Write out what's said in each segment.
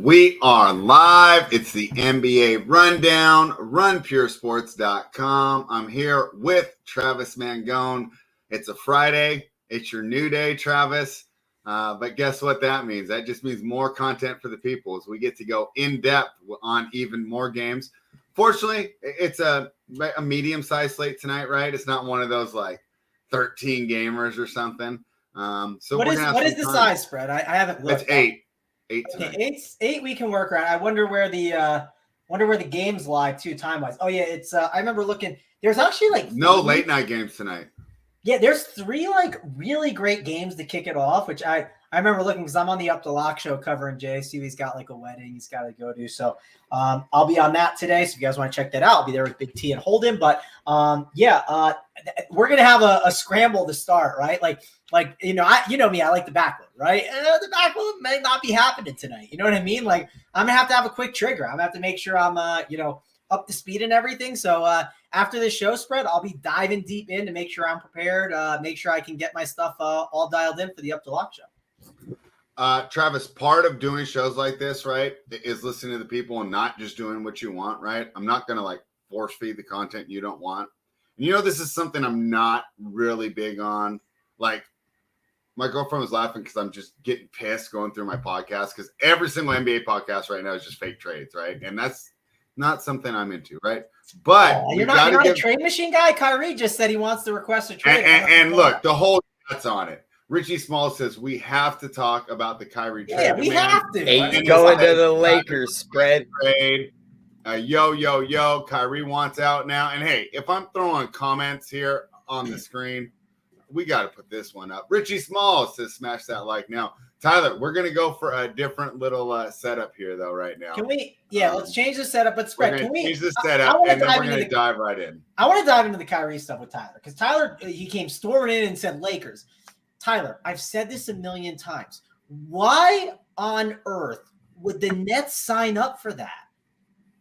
We are live. It's the NBA Rundown, runpuresports.com. I'm here with Travis Mangone. It's a Friday. It's your new day, Travis. But guess what that means? That just means more content for the people as we get to go in depth on even more games. Fortunately, it's a medium-sized slate tonight, right? It's not one of those like 13 gamers or something. So what is the size spread? I haven't looked. It's 8. 8 tonight. Okay, eight we can work around. I wonder where the game's live too, time wise. Oh yeah, it's I remember looking. There's actually like no late night games tonight. Yeah, there's 3 like really great games to kick it off, which I remember looking because I'm on the Up the Lock show covering JC. He's got like a wedding he's got to go to. So I'll be on that today. So if you guys want to check that out, I'll be there with Big T and Holden. But we're going to have a scramble to start, right? Like me, I like the backwood, right? The backwood may not be happening tonight. You know what I mean? Like I'm going to have a quick trigger. I'm going to have to make sure I'm, up to speed and everything. So after this show spread, I'll be diving deep in to make sure I'm prepared, make sure I can get my stuff all dialed in for the Up to Lock show. Travis, part of doing shows like this, right, is listening to the people and not just doing what you want, right? I'm not going to like force feed the content you don't want. And this is something I'm not really big on. Like my girlfriend was laughing because I'm just getting pissed going through my podcast because every single NBA podcast right now is just fake trades, right? And that's not something I'm into, right? But you're not a trade machine guy. Kyrie just said he wants to request a trade. And look, the whole that's on it. Richie Small says we have to talk about the Kyrie trade. Yeah, we have to. He's going to the Lakers spread. Trade. Yo, Kyrie wants out now. And hey, if I'm throwing comments here on the screen, we got to put this one up. Richie Small says smash that like now. Tyler, we're going to go for a different little setup here, though, right now. Can we? Yeah, let's change the setup. But spread. Can we change the setup, and then we're going to dive right in. I want to dive into the Kyrie stuff with Tyler because Tyler, he came storming in and said Lakers. Tyler, I've said this a million times. Why on earth would the Nets sign up for that?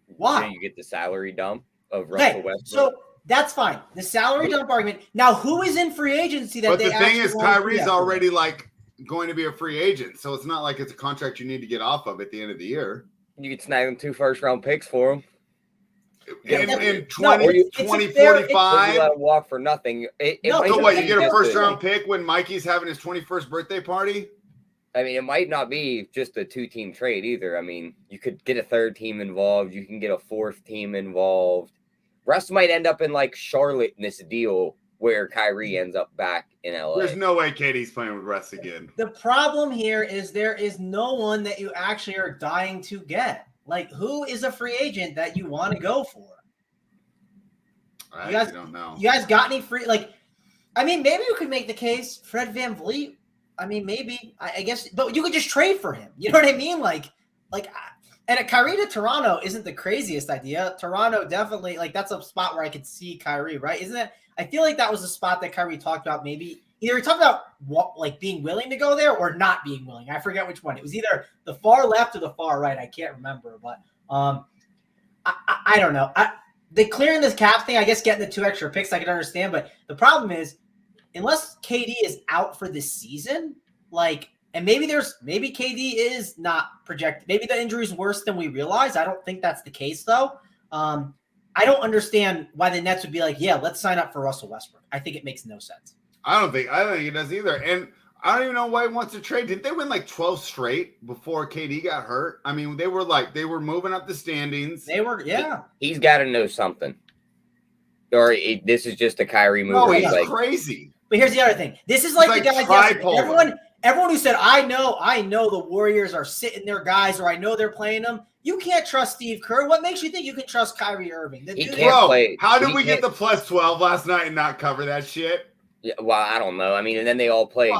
Why? So you get the salary dump of Russell Westbrook. So that's fine. The salary dump argument. Now, who is in free agency that but they? But the thing is, Kyrie's already like going to be a free agent, so it's not like it's a contract you need to get off of at the end of the year. You could snag them 2 first-round picks for him. In 2045, you let him walk for nothing. So what? You get a first-round pick when Mikey's having his 21st birthday party? I mean, it might not be just a 2-team trade either. I mean, you could get a 3rd team involved. You can get a 4th team involved. Russ might end up in like Charlotte in this deal where Kyrie ends up back in LA. There's no way KD's playing with Russ again. The problem here is there is no one that you actually are dying to get. Like, who is a free agent that you want to go for? I actually don't know. You guys got any free? Like, I mean, maybe you could make the case Fred VanVleet. I mean, maybe I guess, but you could just trade for him. You know what I mean? And a Kyrie to Toronto isn't the craziest idea. Toronto definitely that's a spot where I could see Kyrie, right? Isn't it? I feel like that was a spot that Kyrie talked about. Maybe either he talked about being willing to go there or not being willing. I forget which one. It was either the far left or the far right. I can't remember, but I don't know. The clearing this cap thing, I guess getting the 2 extra picks, I can understand. But the problem is, unless KD is out for this season, and maybe KD is not projected. Maybe the injury is worse than we realize. I don't think that's the case, though. I don't understand why the Nets would be like, yeah, let's sign up for Russell Westbrook. I think it makes no sense. I don't think it does either. And I don't even know why he wants to trade. Didn't they win 12 straight before KD got hurt? I mean, they were moving up the standings. They were, yeah. He's got to know something. Or this is just a Kyrie move. No, he's crazy. But here's the other thing. This is like the guys. Everyone who said, I know the Warriors are sitting their guys, or I know they're playing them. You can't trust Steve Kerr. What makes you think you can trust Kyrie Irving? How did we get the plus 12 last night and not cover that shit? Yeah, well, I don't know. I mean, and then they all played.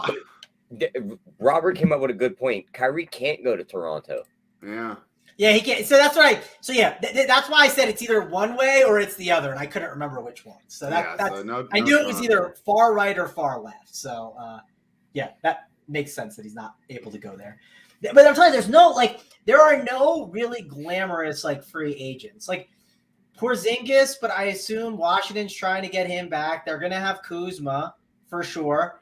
Robert came up with a good point. Kyrie can't go to Toronto. Yeah. Yeah, he can't. So that's right. So yeah, that's why I said it's either one way or it's the other, and I couldn't remember which one. So I knew it was either far right or far left. So yeah, that makes sense that he's not able to go there. But I'm telling you, there are no really glamorous free agents. Porzingis, but I assume Washington's trying to get him back. They're gonna have Kuzma for sure.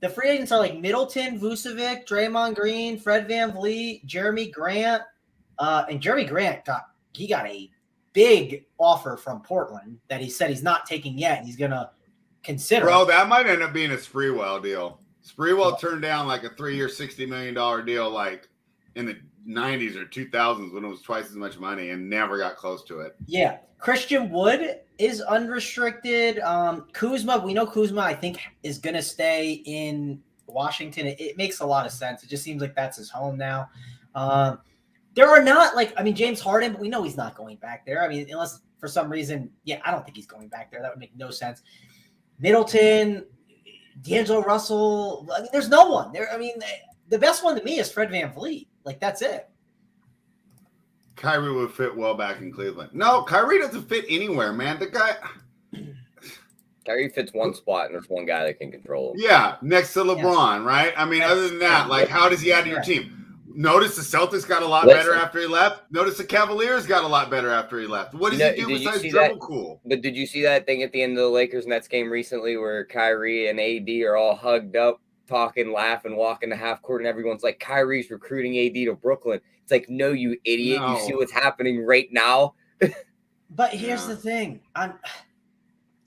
The free agents are like Middleton, Vucevic, Draymond Green, Fred VanVleet, Jeremy Grant. And Jeremy Grant got a big offer from Portland that he said he's not taking yet. He's going to consider. Bro, that might end up being a Sprewell deal. Sprewell turned down like a 3-year, $60 million deal like in the 90s or 2000s when it was twice as much money and never got close to it. Yeah. Christian Wood is unrestricted. Kuzma, we know Kuzma, I think, is going to stay in Washington. It makes a lot of sense. It just seems like that's his home now. There are not James Harden, but we know he's not going back there. I mean, unless for some reason, I don't think he's going back there. That would make no sense. Middleton, D'Angelo Russell. I mean, there's no one there. I mean, the best one to me is Fred VanVleet. Like, that's it. Kyrie would fit well back in Cleveland. No, Kyrie doesn't fit anywhere, man. The guy. Kyrie fits one spot, and there's one guy that can control him. Yeah, next to LeBron, right? I mean, other than that, like, how does he add to your team? Notice the Celtics got a lot better after he left. Notice the Cavaliers got a lot better after he left. What does he do besides dribble cool? But did you see that thing at the end of the Lakers-Nets game recently where Kyrie and AD are all hugged up, talking, laughing, walking the half court, and everyone's like, Kyrie's recruiting AD to Brooklyn. It's like, no, you idiot. No. You see what's happening right now? But here's the thing.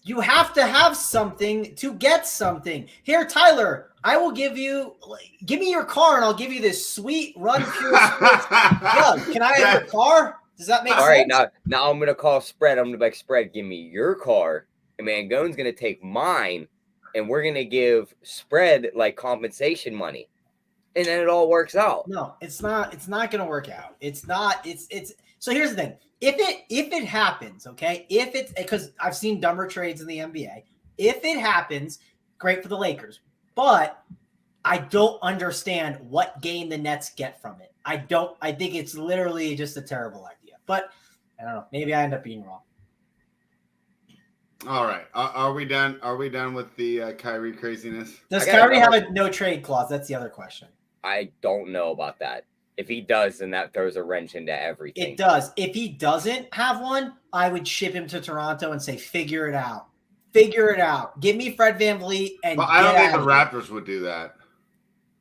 You have to have something to get something. Here, Tyler, I will give me your car and I'll give you this sweet Run Pure Sports plug. Can I have your car? Does that make sense? All right, now I'm going to call Spread. I'm going to be like, Spread, give me your car. And Mangone's going to take mine and we're going to give Spread like compensation money. And then it all works out. No, it's not going to work out. So here's the thing. If it happens, okay, because I've seen dumber trades in the NBA. If it happens, great for the Lakers. But I don't understand what gain the Nets get from it. I think it's literally just a terrible idea. But I don't know. Maybe I end up being wrong. All right. Are we done? Are we done with the Kyrie craziness? Does Kyrie have a no trade clause? That's the other question. I don't know about that. If he does, then that throws a wrench into everything. It does. If he doesn't have one, I would ship him to Toronto and say, figure it out. Figure it out. Give me Fred VanVleet and I don't think the Raptors would do that.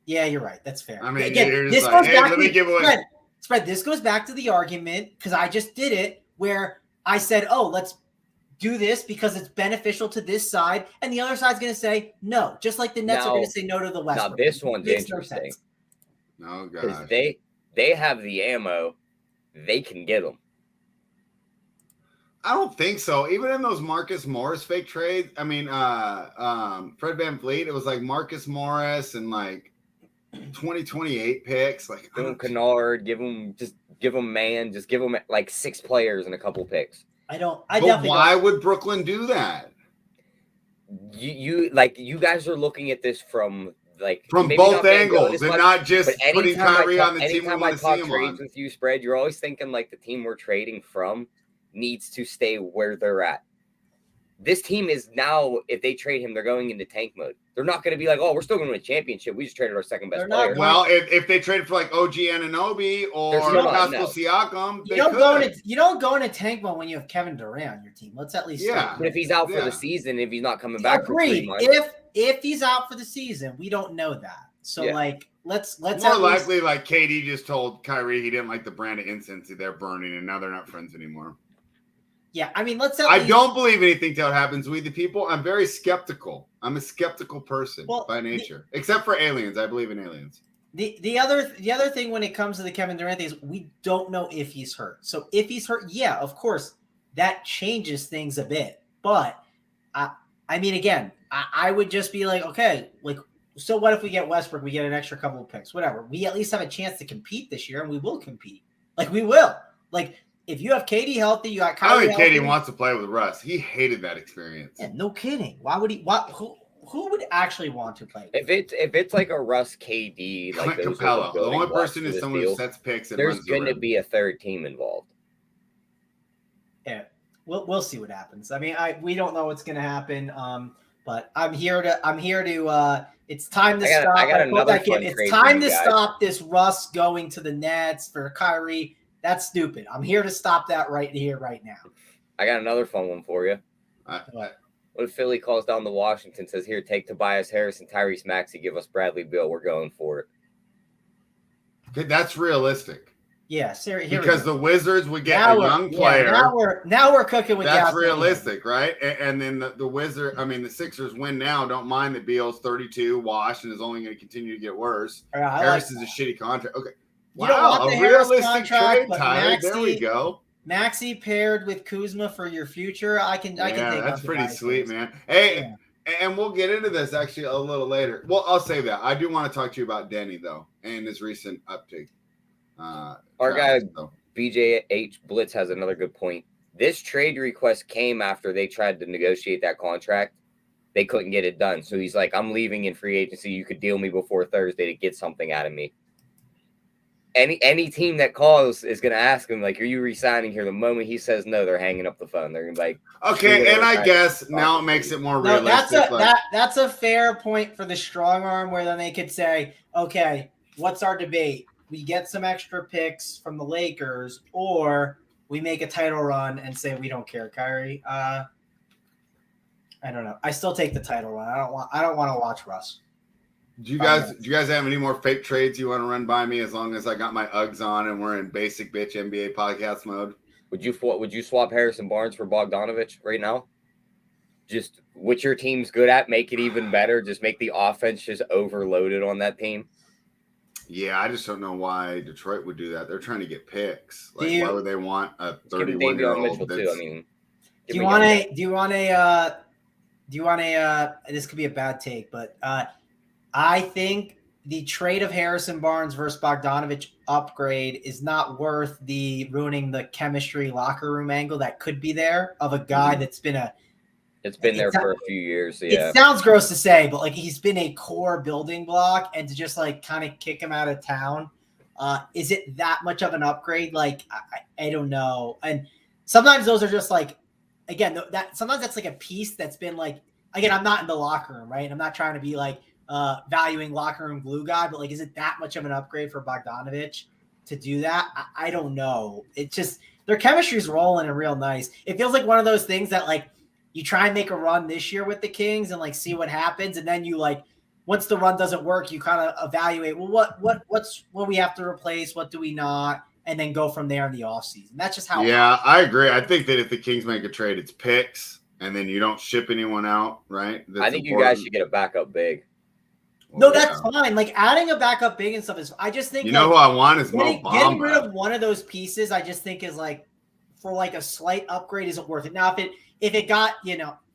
Yeah, you're right. That's fair. I mean, again, this goes back to Spread. This goes back to the argument because I just did it where I said, "Oh, let's do this because it's beneficial to this side," and the other side's going to say no, just like the Nets are going to say no to the West. Now this one's interesting. No, because they have the ammo, they can get them. I don't think so. Even in those Marcus Morris fake trades, I mean, Fred VanVleet, it was like Marcus Morris and like 2028 picks. Like, give him Kennard, give him like 6 players and a couple picks. But why would Brooklyn do that? You guys are looking at this from both angles and not just putting Kyrie on the team. Anytime I talk trades with you, Spread, you're always thinking like the team we're trading from needs to stay where they're at. This team is now, if they trade him, they're going into tank mode. They're not going to be like, oh, we're still going to win a championship. We just traded our second best player. Well, if they traded for like OG Anunoby or Pascal Siakam, you don't go into tank mode when you have Kevin Durant on your team. Let's at least But if he's out for the season, if he's not coming back for 3 months. If he's out for the season, we don't know that. So let's more likely like KD just told Kyrie he didn't like the brand of incense they're burning, and now they're not friends anymore. Yeah, I mean, I don't believe anything till it happens. We the people, I'm very skeptical. I'm a skeptical person by nature, except for aliens. I believe in aliens. The other thing when it comes to the Kevin Durant thing is we don't know if he's hurt. So if he's hurt, yeah, of course, that changes things a bit. But I mean, again, I would just be like, okay, like, so what if we get Westbrook? We get an extra couple of picks, whatever. We at least have a chance to compete this year, and we will compete. Like, we will. Like, if you have KD healthy, you got Kyrie. I don't think KD wants to play with Russ. He hated that experience. Yeah, no kidding. Why would he? Who would actually want to play? If it's like a Russ KD, like Capella, the only person is someone who sets picks. And there's going to be a third team involved. Yeah, we'll see what happens. I mean, we don't know what's going to happen. But I'm here to. It's time to stop. It's time to stop this Russ going to the Nets for Kyrie. That's stupid. I'm here to stop that right here, right now. I got another fun one for you. What if Philly calls down to Washington, says, here, take Tobias Harris and Tyrese Maxey, give us Bradley Beal. We're going for it. Okay, that's realistic. Yeah, because the Wizards would get a young player. Now we're cooking with that's realistic, right? And then the Sixers win now. Don't mind that Beal's 32, washed, and is only going to continue to get worse. Harris is a shitty contract. Okay, you don't want the Harris contract, trade, but Tyler. There we go. Maxey paired with Kuzma for your future. I can take that's pretty sweet, man. Hey, and we'll get into this actually a little later. Well, I'll say that. I do want to talk to you about Denny though and his recent uptick. Our guy BJH Blitz has another good point. This trade request came after they tried to negotiate that contract. They couldn't get it done. So he's like, I'm leaving in free agency. You could deal me before Thursday to get something out of me. Any team that calls is going to ask him, like, are you resigning here? The moment he says no, they're hanging up the phone. They're going to be like, okay. And I guess now it makes it more realistic. That's a fair point for the strong arm where then they could say, okay, what's our debate? We get some extra picks from the Lakers, or we make a title run and say we don't care, Kyrie. I don't know. I still take the title run. I don't want to watch Russ. Do you guys have any more fake trades you want to run by me? As long as I got my Uggs on and we're in basic bitch NBA podcast mode. Would you swap Harrison Barnes for Bogdanovich right now? Just what your team's good at, make it even better. Just make the offense just overloaded on that team. Yeah, I just don't know why Detroit would do that. They're trying to get picks. Like, why would they want a 31-year-old? Do you want a? This could be a bad take, but I think the trade of Harrison Barnes versus Bogdanovich upgrade is not worth the ruining the chemistry locker room angle that could be there of a guy that's been It's been there for a few years. Yeah. It sounds gross to say, but like he's been a core building block, and to just like kind of kick him out of town, is it that much of an upgrade? Like I don't know. And sometimes those are just like, again, sometimes that's like a piece that's been like, again, I'm not in the locker room, right? I'm not trying to be like valuing locker room glue guy, but like, is it that much of an upgrade for Bogdanovich to do that? I don't know. It's just their chemistry's rolling and real nice. It feels like one of those things that like, you try and make a run this year with the Kings and like see what happens. And then you like, once the run doesn't work, you kind of evaluate, well, what we have to replace? What do we not? And then go from there in the offseason. That's just how. Yeah, I agree. I think that if the Kings make a trade, it's picks and then you don't ship anyone out, right? I think you guys should get a backup big. No, that's fine. Like adding a backup big and stuff is, I just think, who I want is Mo Bamba. Getting rid of one of those pieces, I just think is like, for like a slight upgrade isn't worth it. Now, if it got,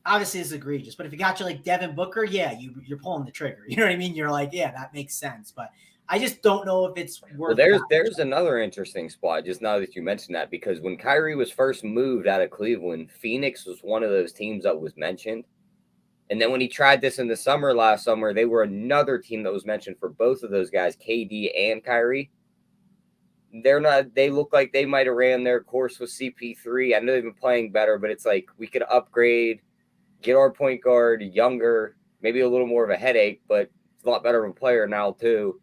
obviously it's egregious, but if it got you like Devin Booker, yeah, you're pulling the trigger. You know what I mean? You're like, yeah, that makes sense. But I just don't know if it's worth it. Well, there's another interesting spot, just now that you mentioned that, because when Kyrie was first moved out of Cleveland, Phoenix was one of those teams that was mentioned. And then when he tried this in the last summer, they were another team that was mentioned for both of those guys, KD and Kyrie. They look like they might have ran their course with CP3. I know they've been playing better, but it's like we could upgrade, get our point guard younger, maybe a little more of a headache, but it's a lot better of a player now too.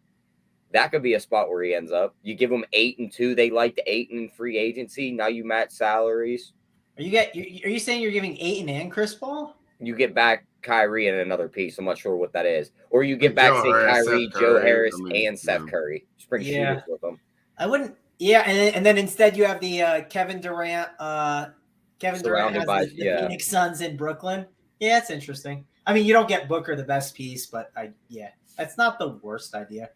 That could be a spot where he ends up. You give them 8 and 2. They liked 8 in free agency. Now you match salaries. Are you saying you're giving Ayton and Chris Paul? You get back Kyrie and another piece. I'm not sure what that is. Or you get back, say, Kyrie, Joe Harris, and Seth Curry. Just bring shooters with them. I wouldn't. Yeah, and then instead you have the Kevin Durant. Kevin Durant has the Phoenix Suns in Brooklyn. Yeah, it's interesting. I mean, you don't get Booker the best piece, but that's not the worst idea.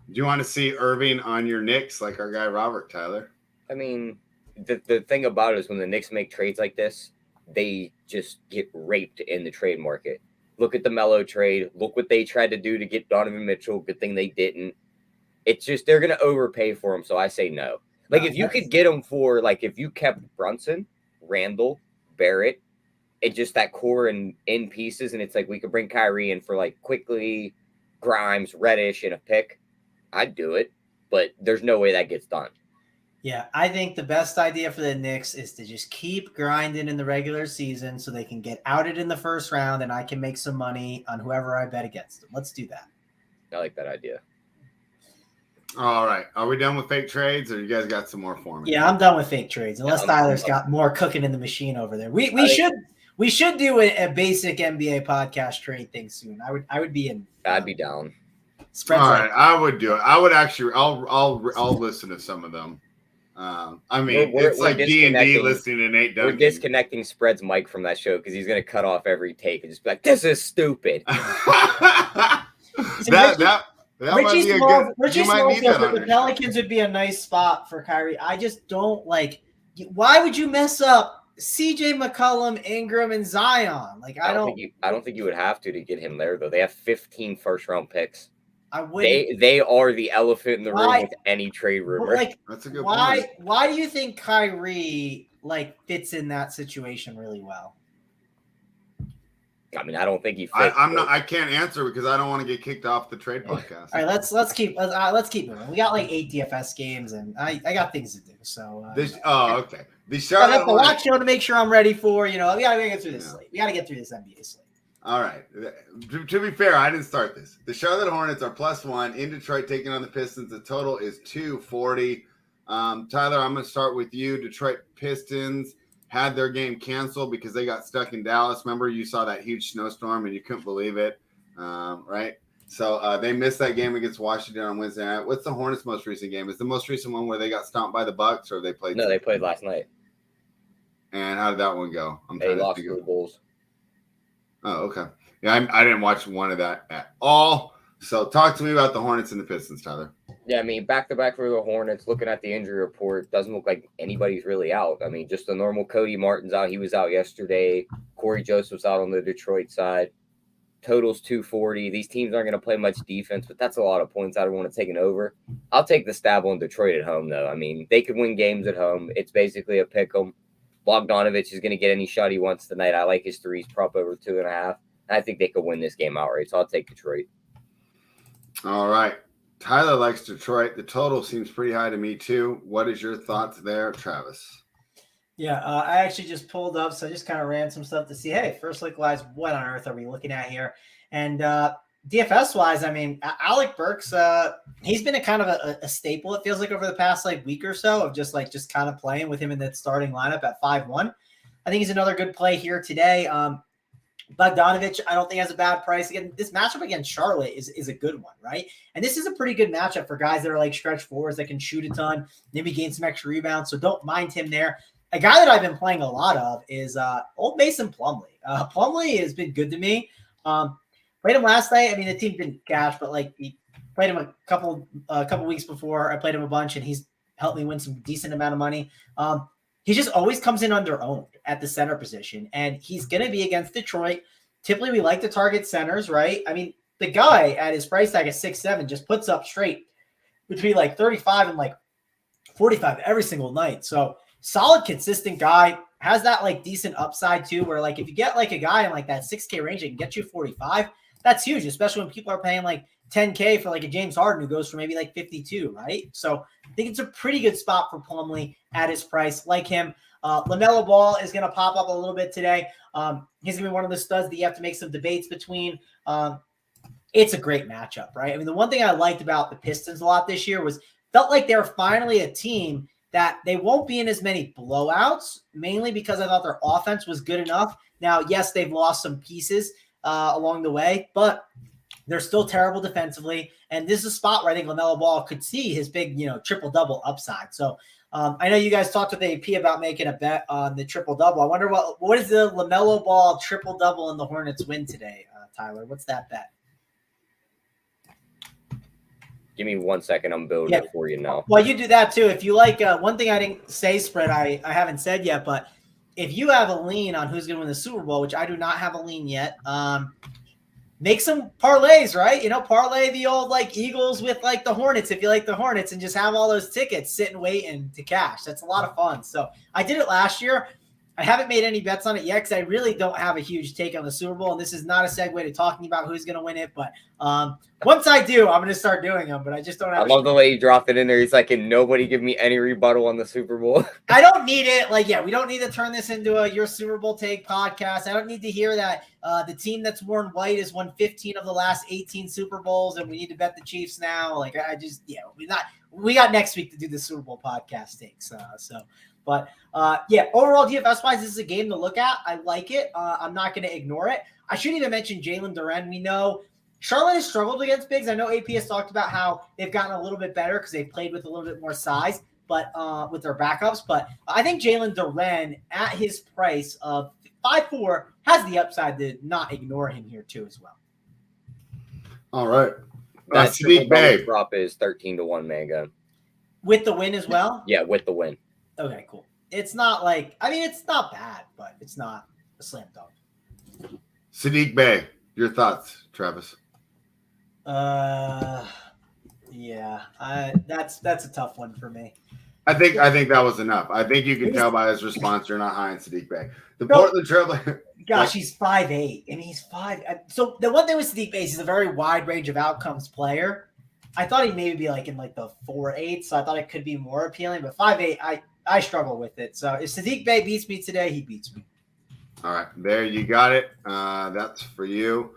Do you want to see Irving on your Knicks like our guy Robert, Tyler? I mean, the thing about it is when the Knicks make trades like this, they just get raped in the trade market. Look at the Melo trade. Look what they tried to do to get Donovan Mitchell. Good thing they didn't. It's just they're going to overpay for him, so I say no. Like, if you could get him for, like, if you kept Brunson, Randall, Barrett, and just that core in pieces, and it's like we could bring Kyrie in for, like, quickly, Grimes, Reddish, and a pick, I'd do it. But there's no way that gets done. Yeah, I think the best idea for the Knicks is to just keep grinding in the regular season so they can get outed in the first round and I can make some money on whoever I bet against them. Let's do that. I like that idea. All right. Are we done with fake trades or you guys got some more for me? Yeah, I'm done with fake trades unless Tyler's got more cooking in the machine over there. We We should do a basic NBA podcast trade thing soon. I would be in. I'd be down. Spreads All like right, I would do it. I would actually. I'll listen to some of them. I mean, it's like D&D listening to Nate Duncan. We're disconnecting Spread's mic from that show because he's going to cut off every take and just be like, "This is stupid." that might be a good. Richie You might Small need that says on the your Pelicans would be a nice spot for Kyrie. I just don't like. Why would you mess up CJ McCollum, Ingram, and Zion? Like I don't think you would have to get him there though. They have 15 first-round picks. I would. They are the elephant in the room with any trade rumor. Like, that's a good point. Why do you think Kyrie like fits in that situation really well? I mean, I don't think he fits. I can't answer because I don't want to get kicked off the trade podcast. All right, let's keep moving. We got like 8 DFS games, and I got things to do. So okay. The Charlotte. I have to watch show to make sure I'm ready for. We gotta get through this slate. We gotta get through this NBA slate. All right. To be fair, I didn't start this. The Charlotte Hornets are +1 in Detroit taking on the Pistons. The total is 240. Tyler, I'm going to start with you. Detroit Pistons had their game canceled because they got stuck in Dallas. Remember, you saw that huge snowstorm and you couldn't believe it, right? So they missed that game against Washington on Wednesday night. What's the Hornets' most recent game? Is the most recent one where they got stomped by the Bucks, or they played? No, they played last night. And how did that one go? They lost to the Bulls. Oh, okay. Yeah, I didn't watch one of that at all. So talk to me about the Hornets and the Pistons, Tyler. Yeah, I mean, back-to-back for the Hornets. Looking at the injury report, doesn't look like anybody's really out. I mean, just the normal Cody Martin's out. He was out yesterday. Corey Joseph's out on the Detroit side. Total's 240. These teams aren't going to play much defense, but that's a lot of points. I don't want to take an over. I'll take the stab on Detroit at home, though. I mean, they could win games at home. It's basically a pick 'em. Bogdanovich is going to get any shot he wants tonight. I like his threes prop over 2.5. I think they could win this game outright, so I'll take Detroit. All right. Tyler likes Detroit. The total seems pretty high to me, too. What is your thoughts there, Travis? Yeah, I actually just pulled up, so I just kind of ran some stuff to see, hey, first look wise, what on earth are we looking at here? And DFS-wise, I mean, Alec Burks, he's been a kind of a staple, it feels like, over the past week or so of just kind of playing with him in that starting lineup at 5-1. I think he's another good play here today. Bogdanovich, I don't think has a bad price. Again, this matchup against Charlotte is a good one, right? And this is a pretty good matchup for guys that are like stretch fours that can shoot a ton, maybe gain some extra rebounds. So don't mind him there. A guy that I've been playing a lot of is old Mason Plumlee. Plumlee has been good to me. Played him last night. I mean, the team didn't cash, but he played him a couple weeks before. I played him a bunch, and he's helped me win some decent amount of money. He just always comes in under owned at the center position, and he's going to be against Detroit. Typically, we like to target centers, right? I mean, the guy at his price tag of 6'7" just puts up straight between 35 and 45 every single night. So solid, consistent guy. Has that decent upside too, where if you get a guy in that 6K range, it can get you 45. That's huge, especially when people are paying 10K for a James Harden who goes for maybe 52, right? So I think it's a pretty good spot for Plumlee at his price. Like him, LaMelo Ball is going to pop up a little bit today. He's going to be one of the studs that you have to make some debates between. It's a great matchup, right? I mean, the one thing I liked about the Pistons a lot this year was felt like they're finally a team that they won't be in as many blowouts, mainly because I thought their offense was good enough. Now, yes, they've lost some pieces along the way, but they're still terrible defensively. And this is a spot where I think LaMelo Ball could see his big, triple-double upside. So I know you guys talked with AP about making a bet on the triple-double. I wonder what is the LaMelo Ball triple-double in the Hornets win today, Tyler? What's that bet? Give me 1 second. I'm building it for you now. Well, you do that too. If you like, one thing I didn't say, Spread, I haven't said yet, but if you have a lean on who's going to win the Super Bowl, which I do not have a lean yet, make some parlays, right? Parlay the old Eagles with the Hornets if you like the Hornets, and just have all those tickets sitting waiting to cash. That's a lot of fun. So I did it last year. I haven't made any bets on it yet because I really don't have a huge take on the Super Bowl, and this is not a segue to talking about who's going to win it. But once I do, I'm going to start doing them. But I just don't have. I love the way you dropped it in there. He's like, "Can nobody give me any rebuttal on the Super Bowl?" I don't need it. We don't need to turn this into a Your Super Bowl Take podcast. I don't need to hear that the team that's worn white has won 15 of the last 18 Super Bowls, and we need to bet the Chiefs now. We got next week to do the Super Bowl podcast takes. But yeah, overall DFS wise, this is a game to look at. I like it. I'm not going to ignore it. I shouldn't even mention Jalen Duren. We know Charlotte has struggled against bigs. I know AP has talked about how they've gotten a little bit better because they've played with a little bit more size, but with their backups. But I think Jalen Duren at his price of 5'4" has the upside to not ignore him here too as well. All right. That Sadiq Bey drop is 13-1 Mango. With the win as well? Yeah, with the win. Okay, cool. It's not like, I mean, it's not bad, but it's not a slam dunk. Sadiq Bey, your thoughts, Travis? Yeah, that's a tough one for me. I think that was enough. I think you can tell by his response you're not high on Sadiq Bey. Portland Trailblazers. Gosh, he's 5'8", and he's 5. So the one thing with Sadiq Bey is he's a very wide range of outcomes player. I thought he'd maybe be like in like the 4'8", so I thought it could be more appealing. But 5'8", I struggle with it. So if Sadiq Bey beats me today, he beats me. All right, there you got it. That's for you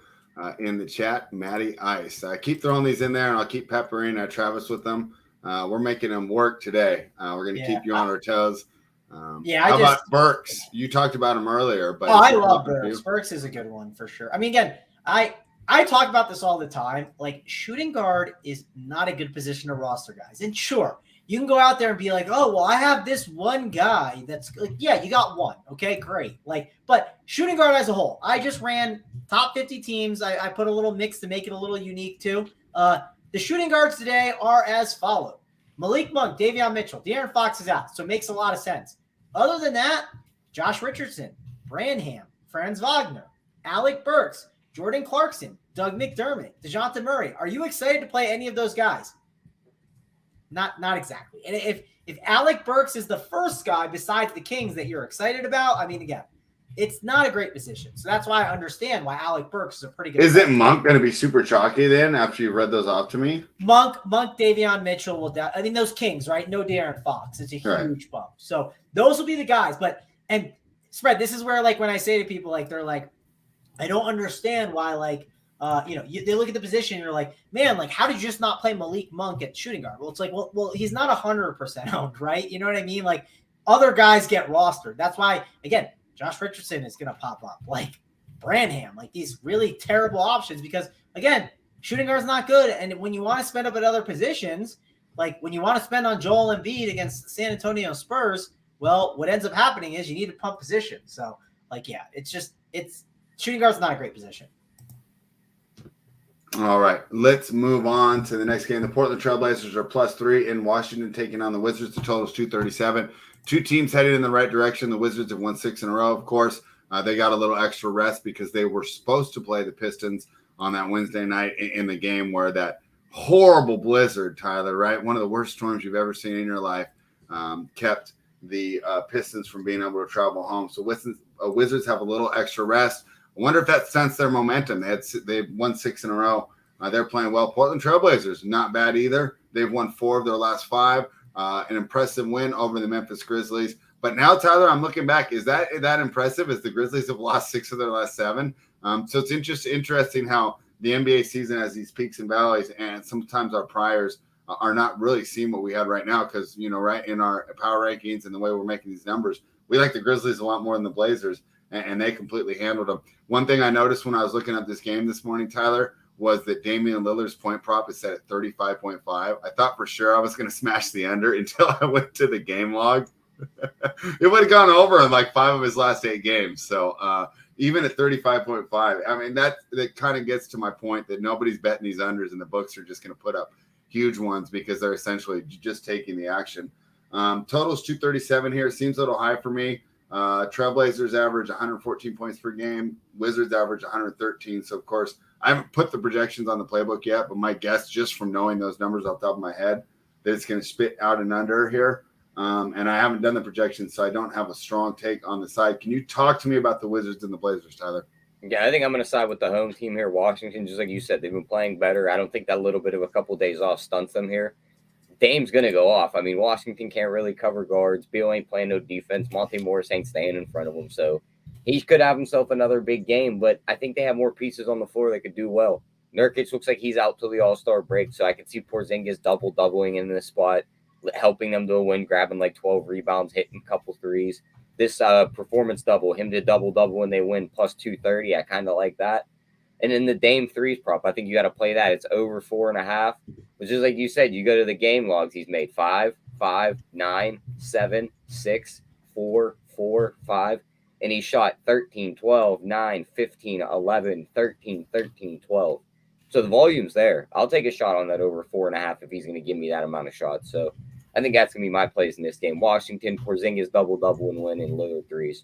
in the chat, Matty Ice. Keep throwing these in there, and I'll keep peppering Travis with them. We're making them work today. We're going to keep you on our toes. How about Burks? You talked about him earlier, but I love Burks. Burks is a good one for sure. I mean, again, I talk about this all the time. Like, shooting guard is not a good position to roster guys. And sure, you can go out there and be like, oh, well, I have this one guy that's like, yeah, you got one. Okay, great. Like, but shooting guard as a whole, I just ran top 50 teams. I put a little mix to make it a little unique too. The shooting guards today are as follows. Malik Monk, Davion Mitchell, De'Aaron Fox is out, so it makes a lot of sense. Other than that, Josh Richardson, Branham, Franz Wagner, Alec Burks, Jordan Clarkson, Doug McDermott, DeJounte Murray. Are you excited to play any of those guys? Not exactly. And if Alec Burks is the first guy besides the Kings that you're excited about, I mean, again, it's not a great position. So that's why I understand why Alec Burks is a pretty good. Isn't Monk going to be super chalky then after you read those off to me? Monk, Davion Mitchell will. I mean, those Kings, right? No De'Aaron Fox. It's a huge bump. So those will be the guys. But and Spread, this is where like when I say to people like they're like, I don't understand why like they look at the position and you're like, man, like how did you just not play Malik Monk at shooting guard? Well, it's like, well, he's not 100% owned, right? You know what I mean? Like other guys get rostered. That's why again. Josh Richardson is going to pop up, like Branham, like these really terrible options because, again, shooting guard's not good. And when you want to spend up at other positions, like when you want to spend on Joel Embiid against the San Antonio Spurs, well, what ends up happening is you need to pump position. So, like, yeah, it's shooting guard's not a great position. All right, let's move on to the next game. The Portland Trailblazers are +3 in Washington taking on the Wizards. The total is 237. Two teams headed in the right direction. The Wizards have won 6 in a row. Of course, they got a little extra rest because they were supposed to play the Pistons on that Wednesday night in the game where that horrible blizzard, Tyler, right? One of the worst storms you've ever seen in your life, kept the Pistons from being able to travel home. So Wizards have a little extra rest. I wonder if that sensed their momentum. They've won 6 in a row. They're playing well. Portland Trailblazers, not bad either. They've won 4 of their last 5. An impressive win over the Memphis Grizzlies. But now, Tyler, I'm looking back. Is that impressive as the Grizzlies have lost 6 of their last 7? So it's interesting how the NBA season has these peaks and valleys, and sometimes our priors are not really seeing what we had right now because, right in our power rankings and the way we're making these numbers, we like the Grizzlies a lot more than the Blazers, and they completely handled them. One thing I noticed when I was looking at this game this morning, Tyler, was that Damian Lillard's point prop is set at 35.5. I thought for sure I was going to smash the under until I went to the game log. It would have gone over in like 5 of his last 8 games. So even at 35.5, I mean, that kind of gets to my point that nobody's betting these unders and the books are just going to put up huge ones because they're essentially just taking the action. Total's 237 here. Seems a little high for me. Trailblazers average 114 points per game. Wizards average 113. So, of course, I haven't put the projections on the playbook yet, but my guess just from knowing those numbers off the top of my head that it's going to spit out an under here. And I haven't done the projections, so I don't have a strong take on the side. Can you talk to me about the Wizards and the Blazers, Tyler? Yeah, I think I'm going to side with the home team here, Washington. Just like you said, they've been playing better. I don't think that little bit of a couple days off stunts them here. Dame's going to go off. I mean, Washington can't really cover guards. Beal ain't playing no defense. Monte Morris ain't staying in front of him. So he could have himself another big game, but I think they have more pieces on the floor that could do well. Nurkic looks like he's out till the All-Star break, so I could see Porzingis double-doubling in this spot. helping them to a win, grabbing like 12 rebounds, hitting a couple threes. This performance double, him to double when they win plus 230. I kind of like that. And then the Dame threes prop, I think you got to play that. It's over 4.5, which is like you said, you go to the game logs. He's made 5, 5, 9, 7, 6, 4, 4, 5. And he shot 13, 12, 9, 15, 11, 13, 13, 12. So the volume's there. I'll take a shot on that over 4.5 if he's going to give me that amount of shots. So I think that's going to be my plays in this game. Washington, Porzingis double and win, and Lillard threes.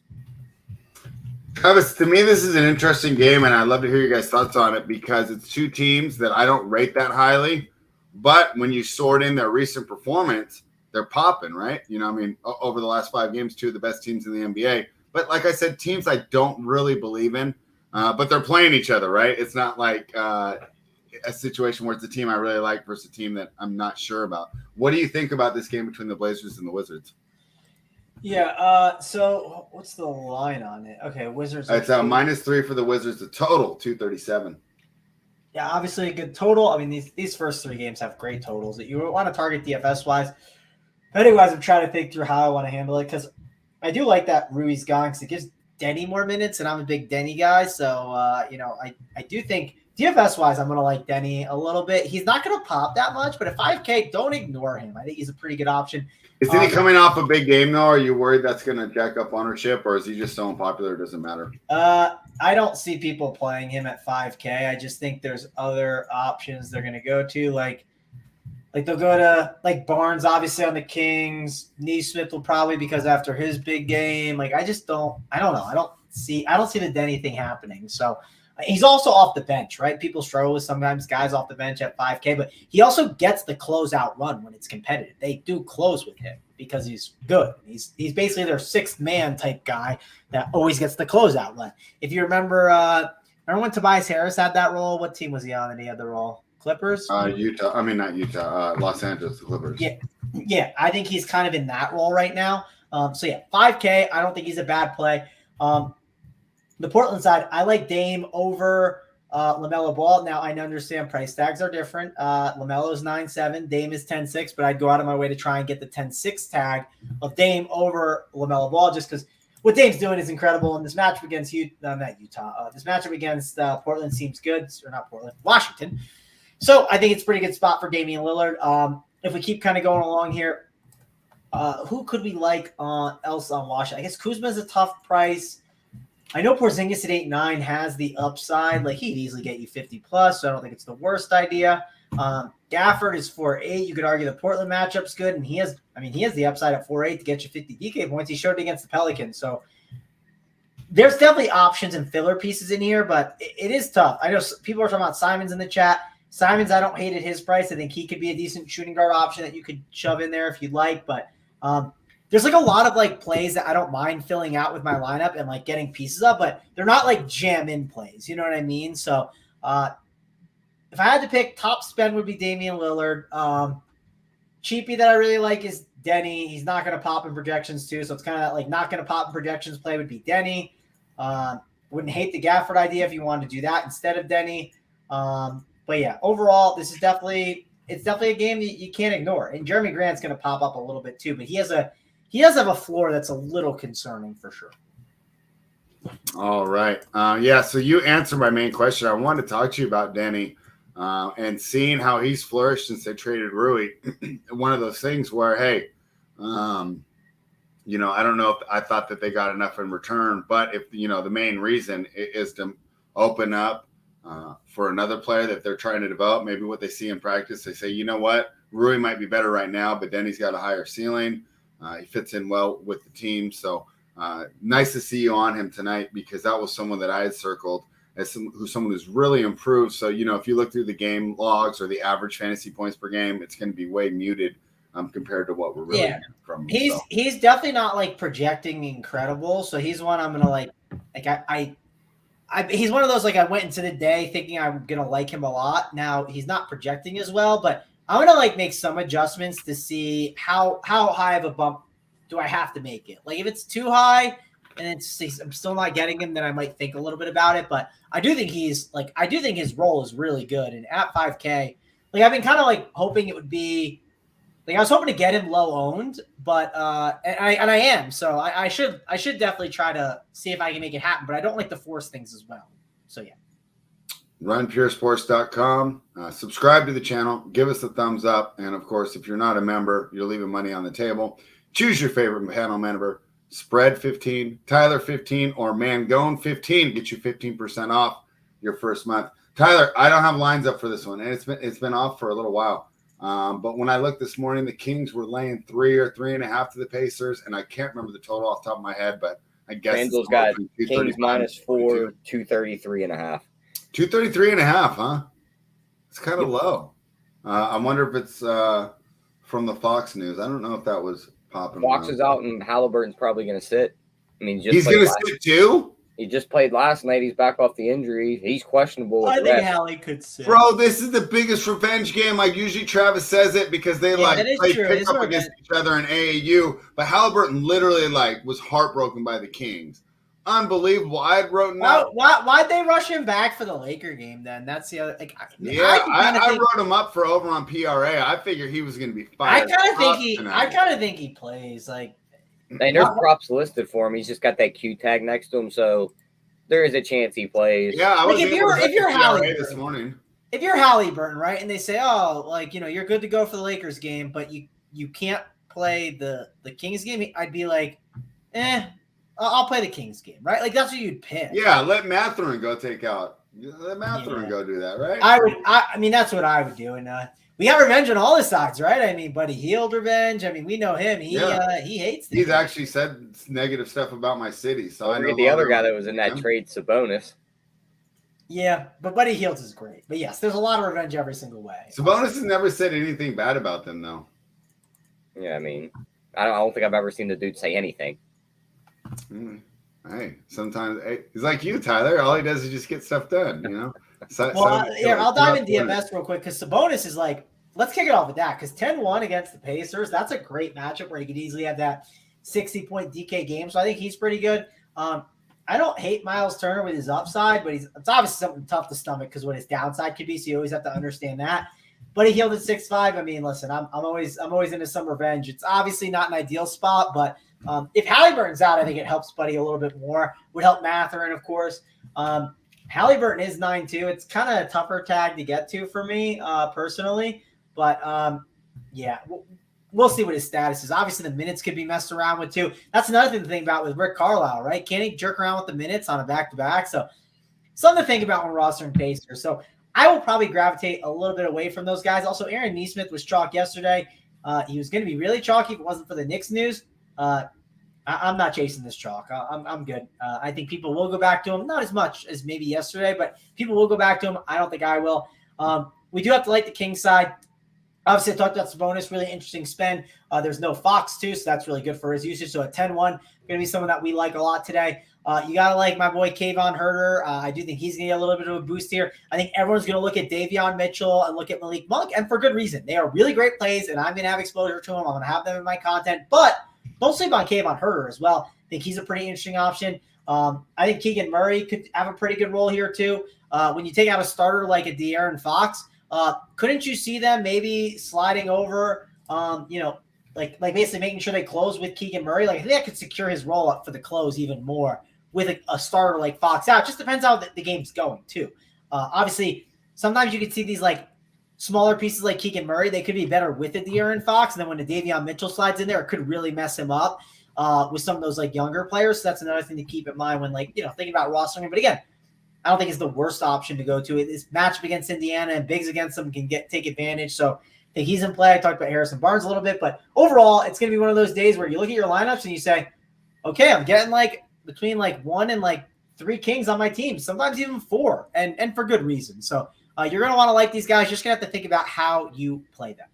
Travis, to me, this is an interesting game, and I'd love to hear your guys' thoughts on it because it's two teams that I don't rate that highly. But when you sort in their recent performance, they're popping, right? You know, I mean, over the last 5 games, 2 of the best teams in the NBA. But like I said, teams I don't really believe in, but they're playing each other, right? It's not like a situation where it's a team I really like versus a team that I'm not sure about. What do you think about this game between the Blazers and the Wizards? Yeah, so what's the line on it? Okay, Wizards. It's -3 for the Wizards, the total, 237. Yeah, obviously a good total. I mean, these first 3 games have great totals that you want to target DFS-wise. Betting-wise, I'm trying to think through how I want to handle it because I do like that Rui's gone because it gives Denny more minutes, and I'm a big Denny guy. So, I do think DFS-wise, I'm going to like Denny a little bit. He's not going to pop that much, but at 5K, don't ignore him. I think he's a pretty good option. Isn't he coming off a big game, though? Are you worried that's going to jack up ownership, or is he just so unpopular it doesn't matter? I don't see people playing him at 5K. I just think there's other options they're going to go to, like they'll go to like Barnes, obviously on the Kings. Neesmith will probably because after his big game. Like I don't know. I don't see the Denny thing happening. So he's also off the bench, right? People struggle with sometimes guys off the bench at 5K, but he also gets the closeout run when it's competitive. They do close with him because he's good. He's basically their 6th man type guy that always gets the closeout run. If you remember when Tobias Harris had that role, what team was he on and he had the role? Clippers? Utah. I mean, not Utah. Los Angeles Clippers. Yeah. I think he's kind of in that role right now. 5K. I don't think he's a bad play. The Portland side, I like Dame over LaMelo Ball. Now, I understand price tags are different. LaMelo is 9.7. Dame is 10.6, but I'd go out of my way to try and get the 10.6 tag of Dame over LaMelo Ball just because what Dame's doing is incredible. And this matchup against this matchup against Portland seems good. Or not Portland, Washington. So I think it's a pretty good spot for Damian Lillard. If we keep kind of going along here, who could we like else on Washington? I guess Kuzma's a tough price. I know Porzingis at 8.9 has the upside. Like he'd easily get you 50 plus, so I don't think it's the worst idea. Gafford is 4.8. You could argue the Portland matchup's good, and he has the upside at 4.8 to get you 50 DK points. He showed it against the Pelicans, so there's definitely options and filler pieces in here, but it is tough. I know people are talking about Simons in the chat. Simons, I don't hate at his price. I think he could be a decent shooting guard option that you could shove in there if you'd like. But there's like a lot of like plays that I don't mind filling out with my lineup and like getting pieces of, but they're not like jam in plays. You know what I mean? So if I had to pick, top spend would be Damian Lillard. Cheapy that I really like is Denny. He's not going to pop in projections too. So it's kind of that like not going to pop in projections play would be Denny. Wouldn't hate the Gafford idea if you wanted to do that instead of Denny. But yeah, overall, this is definitely a game that you can't ignore. And Jeremy Grant's going to pop up a little bit too, but he does have a floor that's a little concerning for sure. All right. So you answered my main question. I wanted to talk to you about Denny and seeing how he's flourished since they traded Rui. One of those things where, hey, I don't know if I thought that they got enough in return, but if, the main reason is to open up for another player that they're trying to develop, maybe what they see in practice, they say, you know what, Rui might be better right now, but Denny's got a higher ceiling. He fits in well with the team. So nice to see you on him tonight because that was someone that I had circled as someone who's really improved. So, if you look through the game logs or the average fantasy points per game, it's going to be way muted compared to what we're really getting from him. He's definitely not like projecting incredible. So he's one I'm going to he's one of those, like I went into the day thinking I'm going to like him a lot. Now he's not projecting as well, but I'm going to make some adjustments to see how high of a bump do I have to make it. Like if it's too high and I'm still not getting him, then I might think a little bit about it. But I do think his role is really good. And at 5K, I've been kind of hoping it would be Like I was hoping to get him low owned, but and I am. So I should definitely try to see if I can make it happen. But I don't like to force things as well. So yeah. RunPureSports.com. Subscribe to the channel. Give us a thumbs up. And of course, if you're not a member, you're leaving money on the table. Choose your favorite panel member. Spread 15, Tyler 15, or Mangone 15. Get you 15% off your first month. Tyler, I don't have lines up for this one, and it's been off for a little while. But when I looked this morning, the Kings were laying 3 or 3.5 to the Pacers, and I can't remember the total off the top of my head, but I guess Randall's got Kings -4, 233.5. 233.5, huh? It's kind of low. I wonder if it's from the Fox News. I don't know if that was popping. Fox is out, and Halliburton's probably going to sit. I mean, he's going to sit too? He just played last night. He's back off the injury. He's questionable. I think Hallie could sit. Bro, this is the biggest revenge game. Like usually Travis says it because they play pick up against each other in AAU. But Halliburton literally was heartbroken by the Kings. Unbelievable. I had wrote out. Why'd they rush him back for the Laker game then? That's the other. I wrote him up for over on PRA. I figured he was going to be fired. I kind of think he plays And there's props listed for him. He's just got that Q tag next to him, so there is a chance he plays. Yeah, I was if you're Halliburton this morning. If you're Halliburton, right, and they say, "Oh, you're good to go for the Lakers game, but you can't play the Kings game," I'd be like, I'll play the Kings game, right? Like that's what you'd pick. Yeah, let Mathurin go take out. Let Mathurin go do that, right? I mean, that's what I would do, and we have revenge on all the sides, right? I mean, Buddy Hield revenge. I mean, we know him. He hates. He's actually said negative stuff about my city. So I know the other guy that was in that trade, Sabonis. Yeah, but Buddy Hield is great. But yes, there's a lot of revenge every single way. Sabonis has never said anything bad about them, though. Yeah, I mean, I don't think I've ever seen the dude say anything. Hey, sometimes he's like you, Tyler. All he does is just get stuff done, you know. I'll dive into DFS real quick because Sabonis is let's kick it off with that because 10-1 against the Pacers, that's a great matchup where he could easily have that 60-point DK game. So I think he's pretty good. I don't hate Miles Turner with his upside, but it's obviously something tough to stomach because what his downside could be. So you always have to understand that. But he healed at 6'5". I mean, listen, I'm always into some revenge. It's obviously not an ideal spot, but if Halliburton's out, I think it helps Buddy a little bit more. Would help Mathurin, of course. Halliburton is 9-2. It's kind of a tougher tag to get to for me personally, but yeah, we'll see what his status is. Obviously, the minutes could be messed around with too. That's another thing to think about with Rick Carlisle, right? Can he jerk around with the minutes on a back-to-back? So something to think about when rostering Pacers. So I will probably gravitate a little bit away from those guys. Also, Aaron Nesmith was chalk yesterday. He was going to be really chalky if it wasn't for the Knicks news. I'm not chasing this chalk. I'm good. I think people will go back to him. Not as much as maybe yesterday, but people will go back to him. I don't think I will. We do have to like the Kings side. Obviously, I talked about Sabonis, really interesting spend. There's no Fox, too, so that's really good for his usage. So at 10-1, going to be someone that we like a lot today. You got to like my boy Kayvon Herter. I do think he's going to get a little bit of a boost here. I think everyone's going to look at Davion Mitchell and look at Malik Monk, and for good reason. They are really great plays, and I'm going to have exposure to them. I'm going to have them in my content. But don't sleep on Kayvon Herter as well. I think he's a pretty interesting option. I think Keegan Murray could have a pretty good role here, too. When you take out a starter like a De'Aaron Fox, couldn't you see them maybe sliding over, like basically making sure they close with Keegan Murray? Like I think that could secure his role up for the close even more with a starter like Fox out. Just depends how the game's going too. Obviously, sometimes you could see these smaller pieces like Keegan Murray. They could be better with the De'Aaron Fox, and then when the Davion Mitchell slides in there, it could really mess him up with some of those younger players. So that's another thing to keep in mind when thinking about rostering. But again, I don't think it's the worst option to go to. This matchup against Indiana and bigs against them can take advantage. So I think he's in play. I talked about Harrison Barnes a little bit, but overall, it's going to be one of those days where you look at your lineups and you say, okay, I'm getting between 1 and 3 Kings on my team, sometimes even 4, and for good reason. So you're going to want to like these guys. Just going to have to think about how you play them.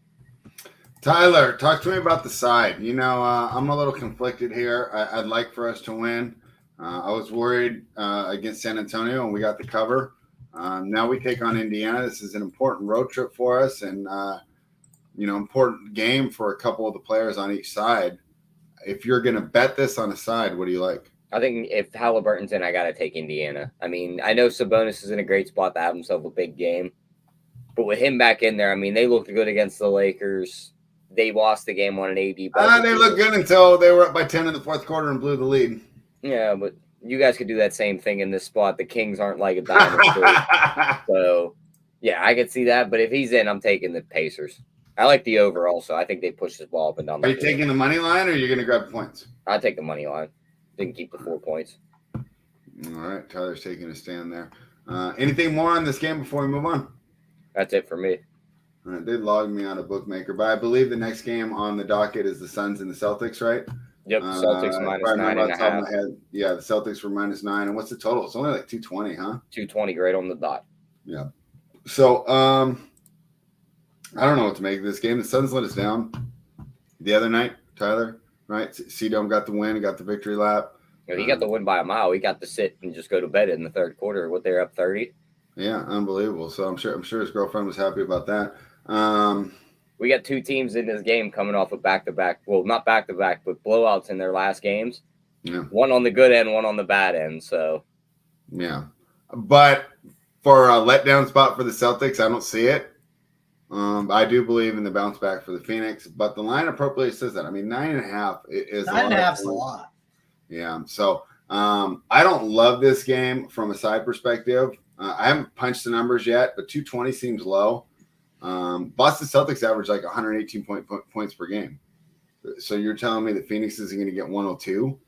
Tyler, talk to me about the side. I'm a little conflicted here. I'd like for us to win. I was worried against San Antonio, and we got the cover. Now we take on Indiana. This is an important road trip for us, and important game for a couple of the players on each side. If you're going to bet this on a side, what do you like? I think if Halliburton's in, I got to take Indiana. I mean, I know Sabonis is in a great spot to have himself a big game, but with him back in there, I mean, they looked good against the Lakers. they lost the game on an AD buzzer. They looked good until they were up by 10 in the fourth quarter and blew the lead. Yeah, but you guys could do that same thing in this spot. The Kings aren't like a dynasty. So, yeah, I could see that. But if he's in, I'm taking the Pacers. I like the over also. I think they push this ball up and down. Are you taking the money line or are you going to grab points? I'll take the money line. Didn't keep the 4 points. All right. Tyler's taking a stand there. Anything more on this game before we move on? That's it for me. All right. They logged me on a bookmaker, but I believe the next game on the docket is the Suns and the Celtics, right? Yep. Celtics minus 9.5. Yeah, the Celtics were minus 9. And what's the total? It's only like 220, huh? 220, right on the dot. Yeah. So, I don't know what to make of this game. The Suns let us down the other night, Tyler, right? C-Dome got the win, got the victory lap. He got the win by a mile. He got to sit and just go to bed in the third quarter. What, they're up 30? Yeah, unbelievable. So I'm sure his girlfriend was happy about that. We got 2 teams in this game coming off of back-to-back. Well, not back-to-back, but blowouts in their last games. Yeah. One on the good end, one on the bad end. So, yeah. But for a letdown spot for the Celtics, I don't see it. I do believe in the bounce back for the Phoenix, but the line appropriately says that. I mean, 9.5 is 9.5 is a lot. Yeah. So I don't love this game from a side perspective. I haven't punched the numbers yet, but 220 seems low. Boston Celtics average like 118 points per game. So you're telling me that Phoenix isn't going to get 102?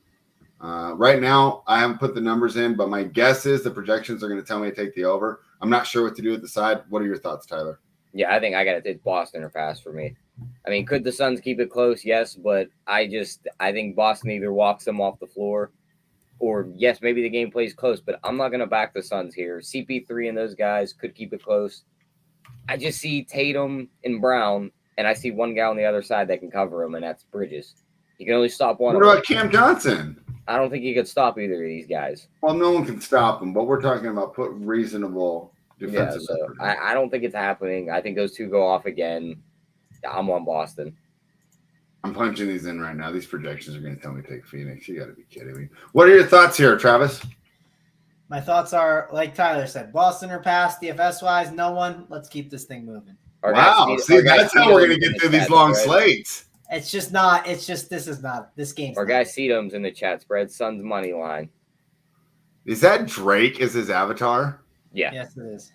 Right now, I haven't put the numbers in, but my guess is the projections are going to tell me to take the over. I'm not sure what to do at the side. What are your thoughts, Tyler? yeah, I think I got to take Boston or pass for me. I mean, could the Suns keep it close? Yes, but I think Boston either walks them off the floor or, yes, maybe the game plays close, but I'm not going to back the Suns here. CP3 and those guys could keep it close. I just see Tatum and Brown, and I see one guy on the other side that can cover him, and that's Bridges. He can only stop one. What about Cam Johnson? I don't think he could stop either of these guys. Well, no one can stop him, but we're talking about put reasonable defensive. Yeah, so I don't think it's happening. I think those two go off again. I'm on Boston. I'm punching these in right now. These projections are going to tell me to take Phoenix. You got to be kidding me. What are your thoughts here, Travis? My thoughts are, like Tyler said, Boston or pass, DFS-wise, no one. Let's keep this thing moving. Wow. See, that's how we're going to get through these long slates. It's just not. This game's Our not. guy Cedom's in the chat spread. Suns money line. Is that Drake as his avatar? Yeah. Yes, it is.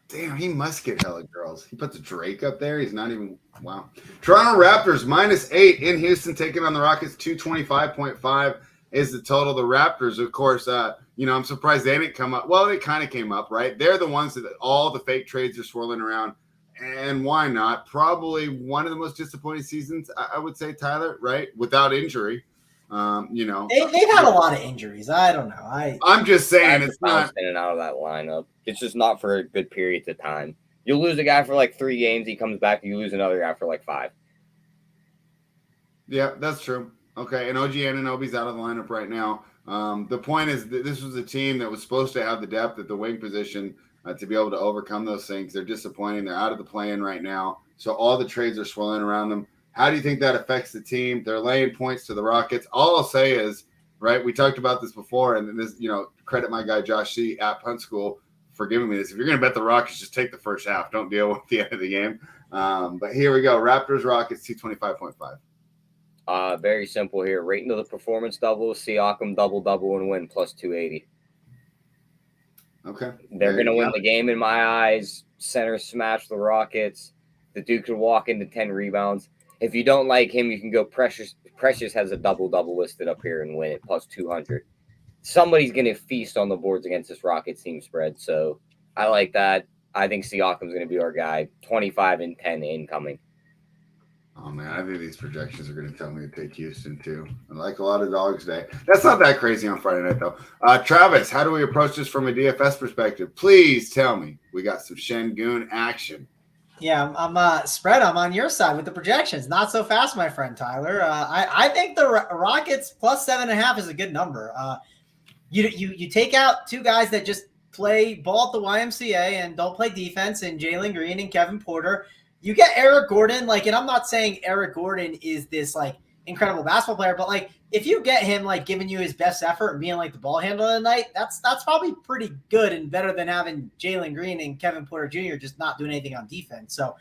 Damn, he must get hella girls. He puts Drake up there. He's not even – wow. Toronto Raptors -8 in Houston taking on the Rockets. 225.5 is the total. The Raptors, of course, I'm surprised they didn't come up. Well, they kind of came up, right? They're the ones that all the fake trades are swirling around. And why not? Probably one of the most disappointing seasons, I would say, Tyler, right? Without injury. They've had a lot of injuries. I don't know. I'm just saying it's not in and out of that lineup. It's just not for a good period of time. You'll lose a guy for like 3 games. He comes back. You lose another guy for like 5. Yeah, that's true. Okay, and OG Anunoby's out of the lineup right now. The point is that this was a team that was supposed to have the depth at the wing position to be able to overcome those things. They're disappointing. They're out of the play-in right now. So all the trades are swirling around them. How do you think that affects the team? They're laying points to the Rockets. All I'll say is, right, we talked about this before, and this, credit my guy Josh C. at Punt School for giving me this. If you're going to bet the Rockets, just take the first half. Don't deal with the end of the game. But here we go. Raptors, Rockets, 225.5. Very simple here. Right into the performance double, Siakam double and win plus 280. Okay. They're going to win the game in my eyes. Center smash the Rockets. The Duke could walk into 10 rebounds. If you don't like him, you can go Precious. Precious has a double listed up here and win it plus 200. Somebody's going to feast on the boards against this Rockets team spread. So I like that. I think Siakam's going to be our guy. 25 and 10 incoming. Oh, man, I think these projections are going to tell me to take Houston, too. I like a lot of dogs day. That's not that crazy on Friday night, though. Travis, how do we approach this from a DFS perspective? Please tell me. We got some Şengün action. Yeah, I'm spread. I'm on your side with the projections. Not so fast, my friend Tyler. I think the Rockets plus 7.5 is a good number. You take out 2 guys that just play ball at the YMCA and don't play defense, and Jalen Green and Kevin Porter. You get Eric Gordon, and I'm not saying Eric Gordon is this incredible basketball player, but if you get him giving you his best effort and being the ball handler of the night, that's probably pretty good and better than having Jalen Green and Kevin Porter Jr. just not doing anything on defense. So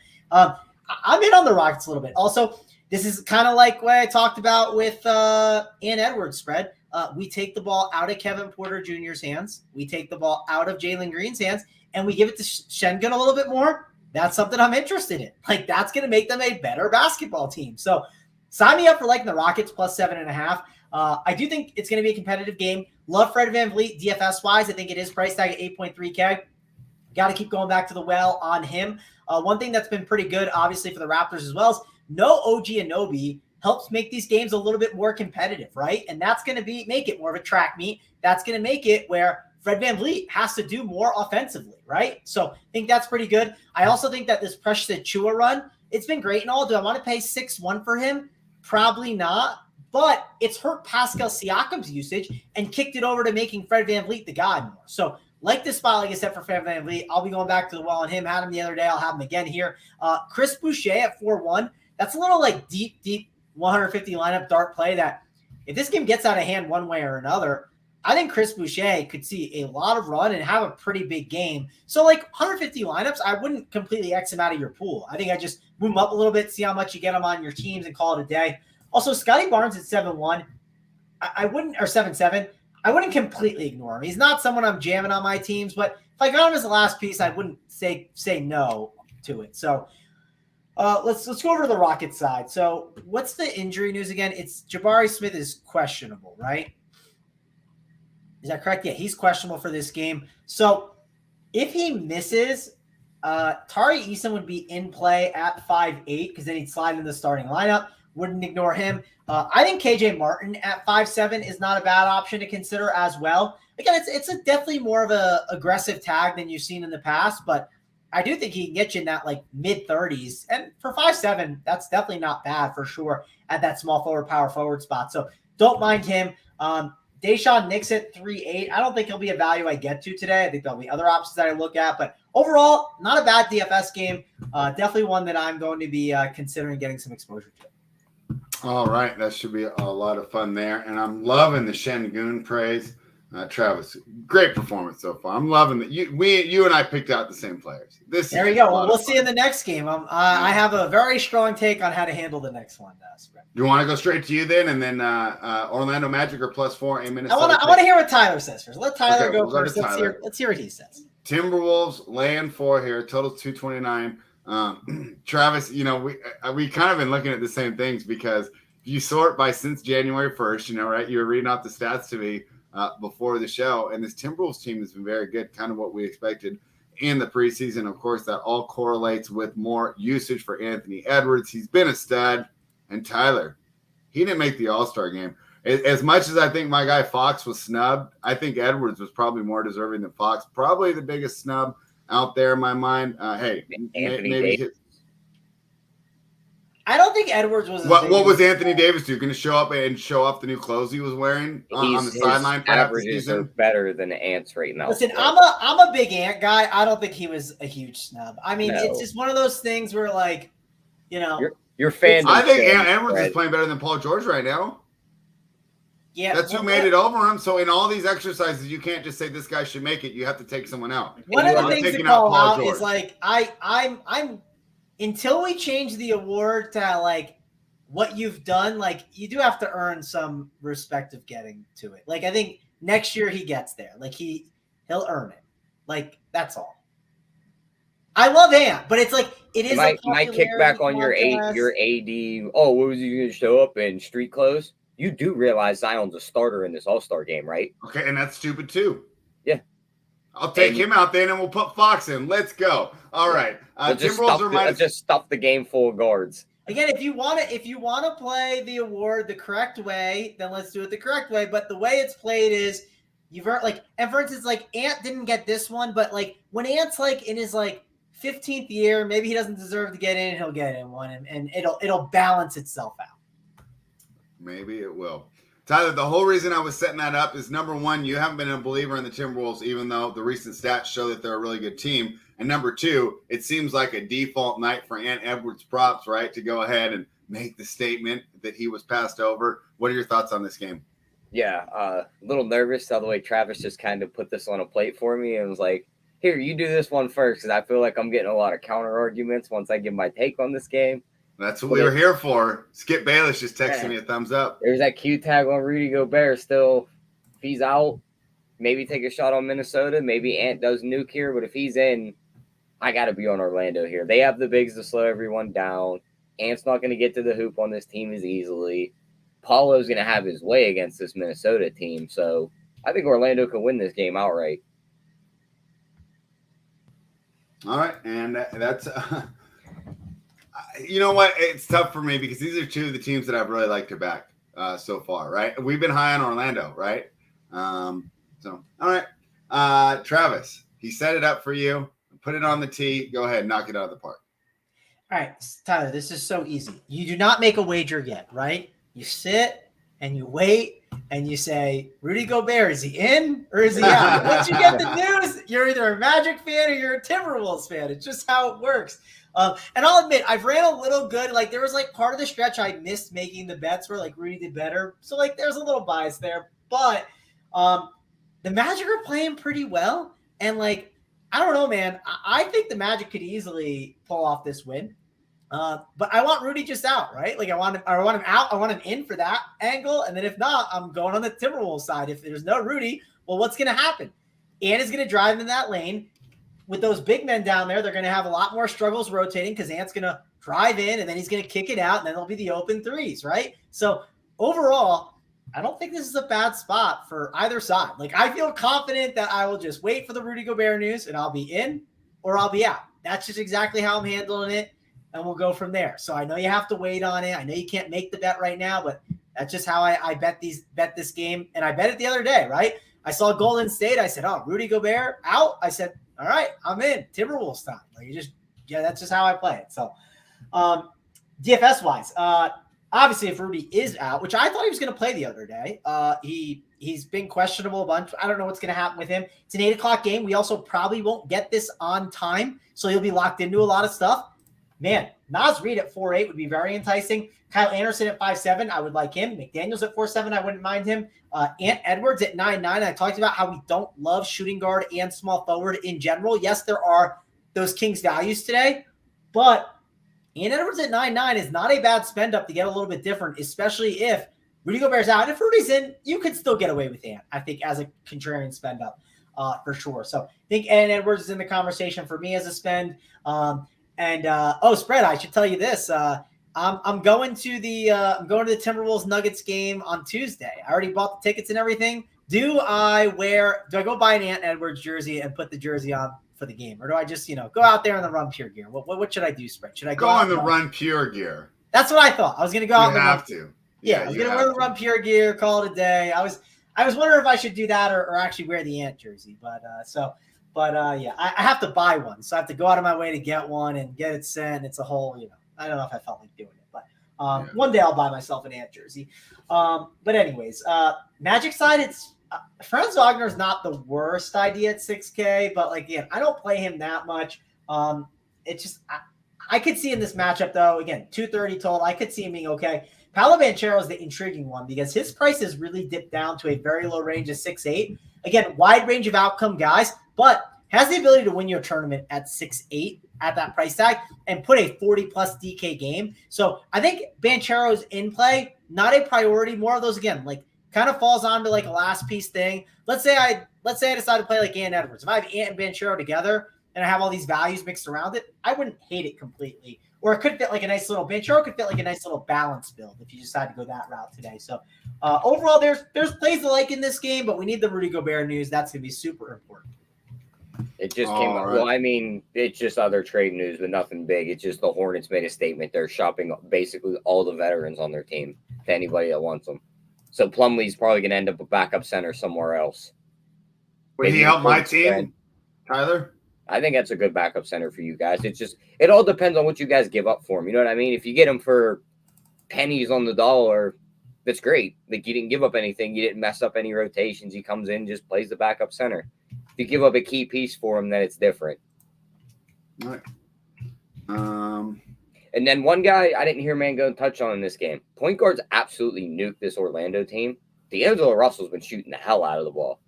I'm in on the Rockets a little bit. Also, this is kind of like what I talked about with Ann Edwards spread. We take the ball out of Kevin Porter Jr.'s hands. We take the ball out of Jalen Green's hands, and we give it to Şengün a little bit more. That's something I'm interested in. Like, that's going to make them a better basketball team. So sign me up for liking the Rockets plus 7.5. I do think it's going to be a competitive game. Love Fred VanVleet DFS-wise. I think it is priced tag at 8.3K. Got to keep going back to the well on him. One thing that's been pretty good, obviously, for the Raptors as well is no OG Anunoby helps make these games a little bit more competitive, right? And that's going to make it more of a track meet. That's going to make it where Fred VanVleet has to do more offensively, right? So I think that's pretty good. I also think that this Precious Achiuwa run, it's been great and all. Do I want to pay 6-1 for him? Probably not. But it's hurt Pascal Siakam's usage and kicked it over to making Fred VanVleet the guy more. So like this spot, like I said, for Fred VanVleet, I'll be going back to the well on him. Had him the other day. I'll have him again here. Chris Boucher at 4-1. That's a little like deep 150 lineup dart play that if this game gets out of hand one way or another, I think Chris Boucher could see a lot of run and have a pretty big game. So like 150 lineups, I wouldn't completely X him out of your pool. I think I just move him up a little bit, see how much you get him on your teams and call it a day. Also, Scotty Barnes at 7-1. I wouldn't, or 7-7. I wouldn't completely ignore him. He's not someone I'm jamming on my teams, but if I got him as the last piece, I wouldn't say no to it. So let's go over to the Rockets side. So what's the injury news again? It's Jabari Smith is questionable, right? Is that correct? Yeah, he's questionable for this game. So if he misses, Tari Eason would be in play at 5'8", because then he'd slide in the starting lineup. Wouldn't ignore him. I think KJ Martin at 5'7" is not a bad option to consider as well. Again, it's a definitely more of a aggressive tag than you've seen in the past, but I do think he can get you in that like mid-30s. And for 5'7", that's definitely not bad for sure at that small forward, power forward spot. So don't mind him. Deshaun Nix at 3'8". I don't think he'll be a value I get to today. I think there'll be other options that I look at. But overall, not a bad DFS game. Definitely one that I'm going to be considering getting some exposure to. All right, that should be a lot of fun there. And I'm loving the Şengün praise. Travis, great performance so far. I'm loving that. You and I picked out the same players. There we go. Well, we'll see in the next game. I have a very strong take on how to handle the next one. You want to go straight to you then, and then Orlando Magic are +4 in Minnesota. I want to hear what Tyler says first. Let Tyler go first. Let's hear what he says. Timberwolves laying 4 here. Total 229. Travis, we kind of been looking at the same things because you sort by since January 1st, right? You were reading off the stats to me before the show, and this Timberwolves team has been very good, kind of what we expected in the preseason. Of course, that all correlates with more usage for Anthony Edwards. He's been a stud. And Tyler, he didn't make the All-Star game. As much as I think my guy Fox was snubbed, I think Edwards was probably more deserving than Fox. Probably the biggest snub out there in my mind. Maybe I don't think Edwards was. What was Anthony Davis do? Going to show up and show off the new clothes he was wearing on the sideline? Averages are better than Ant's right now. Listen, I'm a big Ant guy. I don't think he was a huge snub. I mean, It's just one of those things where, like, your fan. I think Edwards is playing better than Paul George right now. Yeah, that's who made it over him. So in all these exercises, you can't just say this guy should make it. You have to take someone out. One of the things to call out is like I'm until we change the award to like what you've done, like you do have to earn some respect of getting to it. Like I think next year he gets there. Like he'll earn it. Like that's all. I love Ant, but it's like it is. My kickback on your AD. Oh, what was you going to show up in street clothes? You do realize Zion's a starter in this All-Star game, right? Okay, and that's stupid too. Yeah. I'll take him out then, and we'll put Fox in. Let's go. All right. Just stuff the game full of guards. Again, if you want to play the award the correct way, then let's do it the correct way. But the way it's played is you've earned and for instance, like Ant didn't get this one, but like when Ant's like in his like 15th year, maybe he doesn't deserve to get in, he'll get in one, and it'll balance itself out. Maybe it will. Tyler, the whole reason I was setting that up is, number one, you haven't been a believer in the Timberwolves, even though the recent stats show that they're a really good team. And number two, it seems like a default night for Ant Edwards props, right, to go ahead and make the statement that he was passed over. What are your thoughts on this game? Yeah, a little nervous. By the way, Travis just kind of put this on a plate for me and was like, Here, you do this one first, because I feel like I'm getting a lot of counter arguments once I give my take on this game. That's what we were here for. Skip Bayless just texted me a thumbs up. There's that Q tag on Rudy Gobert still. If he's out, maybe take a shot on Minnesota. Maybe Ant does nuke here, but if he's in, I got to be on Orlando here. They have the bigs to slow everyone down. Ant's not going to get to the hoop on this team as easily. Paulo's going to have his way against this Minnesota team. So I think Orlando can win this game outright. All right, and that's you know what? It's tough for me because these are two of the teams that I've really liked to back so far, right? We've been high on Orlando, right? So, all right, Travis, he set it up for you. Put it on the tee. Go ahead, knock it out of the park. All right, Tyler, this is so easy. You do not make a wager yet, right? You sit and you wait and you say, Rudy Gobert, is he in or is he out? Once you get the news, you're either a Magic fan or you're a Timberwolves fan. It's just how it works. And I'll admit, I've ran a little good. Like, there was, like, part of the stretch I missed making the bets where, like, Rudy did better. So, like, there's a little bias there. But the Magic are playing pretty well. And, like, I don't know, man. I think the Magic could easily pull off this win. But I want Rudy just out, right? Like I want him out. I want him in for that angle. And then if not, I'm going on the Timberwolves side. If there's no Rudy, well, what's going to happen? Ant is going to drive in that lane. With those big men down there, they're going to have a lot more struggles rotating because Ant's going to drive in and then he's going to kick it out and then there'll be the open threes, right? So overall, I don't think this is a bad spot for either side. Like, I feel confident that I will just wait for the Rudy Gobert news and I'll be in or I'll be out. That's just exactly how I'm handling it. And we'll go from there. So I know you have to wait on it. I know you can't make the bet right now, but that's just how I bet this game. And I bet it the other day, right? I saw Golden State. I said, oh, Rudy Gobert out. I said, all right, I'm in. Timberwolves time. Like, that's just how I play it. So DFS wise, obviously if Rudy is out, which I thought he was going to play the other day, he's been questionable a bunch. I don't know what's going to happen with him. It's an 8:00 game. We also probably won't get this on time. So he'll be locked into a lot of stuff. Man, Naz Reid at 4.8 would be very enticing. Kyle Anderson at 5.7, I would like him. McDaniels at 4.7, I wouldn't mind him. Ant Edwards at 9.9. I talked about how we don't love shooting guard and small forward in general. Yes, there are those Kings values today, but Ant Edwards at 9.9 is not a bad spend up to get a little bit different, especially if Rudy Gobert's out. If Rudy's in, you could still get away with Ant, I think, as a contrarian spend up for sure. So I think Ant Edwards is in the conversation for me as a spend. Spread, I should tell you this. I'm going to the Timberwolves Nuggets game on Tuesday. I already bought the tickets and everything. Do I go buy an Ant Edwards jersey and put the jersey on for the game? Or do I just, go out there in the Run Pure gear? What should I do, Spread? Should I go on the Run Pure gear? That's what I thought. I was going to go out. You have to. Yeah, I was going to wear the Run Pure gear, call it a day. I was wondering if I should do that or actually wear the Ant jersey. But I have to buy one. So I have to go out of my way to get one and get it sent. It's a whole, I don't know if I felt like doing it, but one day I'll buy myself an Ant jersey. But anyways, Magic side, it's Franz Wagner's not the worst idea at 6K, but like, again, I don't play him that much. It's just, I could see in this matchup though, again, 230 total, I could see him being okay. Paolo Banchero is the intriguing one because his price has really dipped down to a very low range of 6.8. Again, wide range of outcome guys, but has the ability to win you a tournament at 6.8 at that price tag and put a 40-plus DK game. So I think Banchero's in play, not a priority. More of those, again, like kind of falls onto like a last piece thing. Let's say I decide to play like Ant Edwards. If I have Ant and Banchero together and I have all these values mixed around it, I wouldn't hate it completely. Or it could fit like a nice little Banchero could fit like a nice little balance build if you decide to go that route today. So overall, there's plays to like in this game, but we need the Rudy Gobert news. That's going to be super important. It just came up. Right. Well, I mean, it's just other trade news, but nothing big. It's just the Hornets made a statement. They're shopping basically all the veterans on their team to anybody that wants them. So Plumlee's probably going to end up a backup center somewhere else. Would he help my team, Tyler? I think that's a good backup center for you guys. It's just, it all depends on what you guys give up for him. You know what I mean? If you get him for pennies on the dollar, that's great. Like, you didn't give up anything. You didn't mess up any rotations. He comes in, just plays the backup center. If you give up a key piece for him, then it's different. All right. And then one guy I didn't hear Mango touch on in this game. Point guards absolutely nuked this Orlando team. D'Angelo Russell's been shooting the hell out of the ball.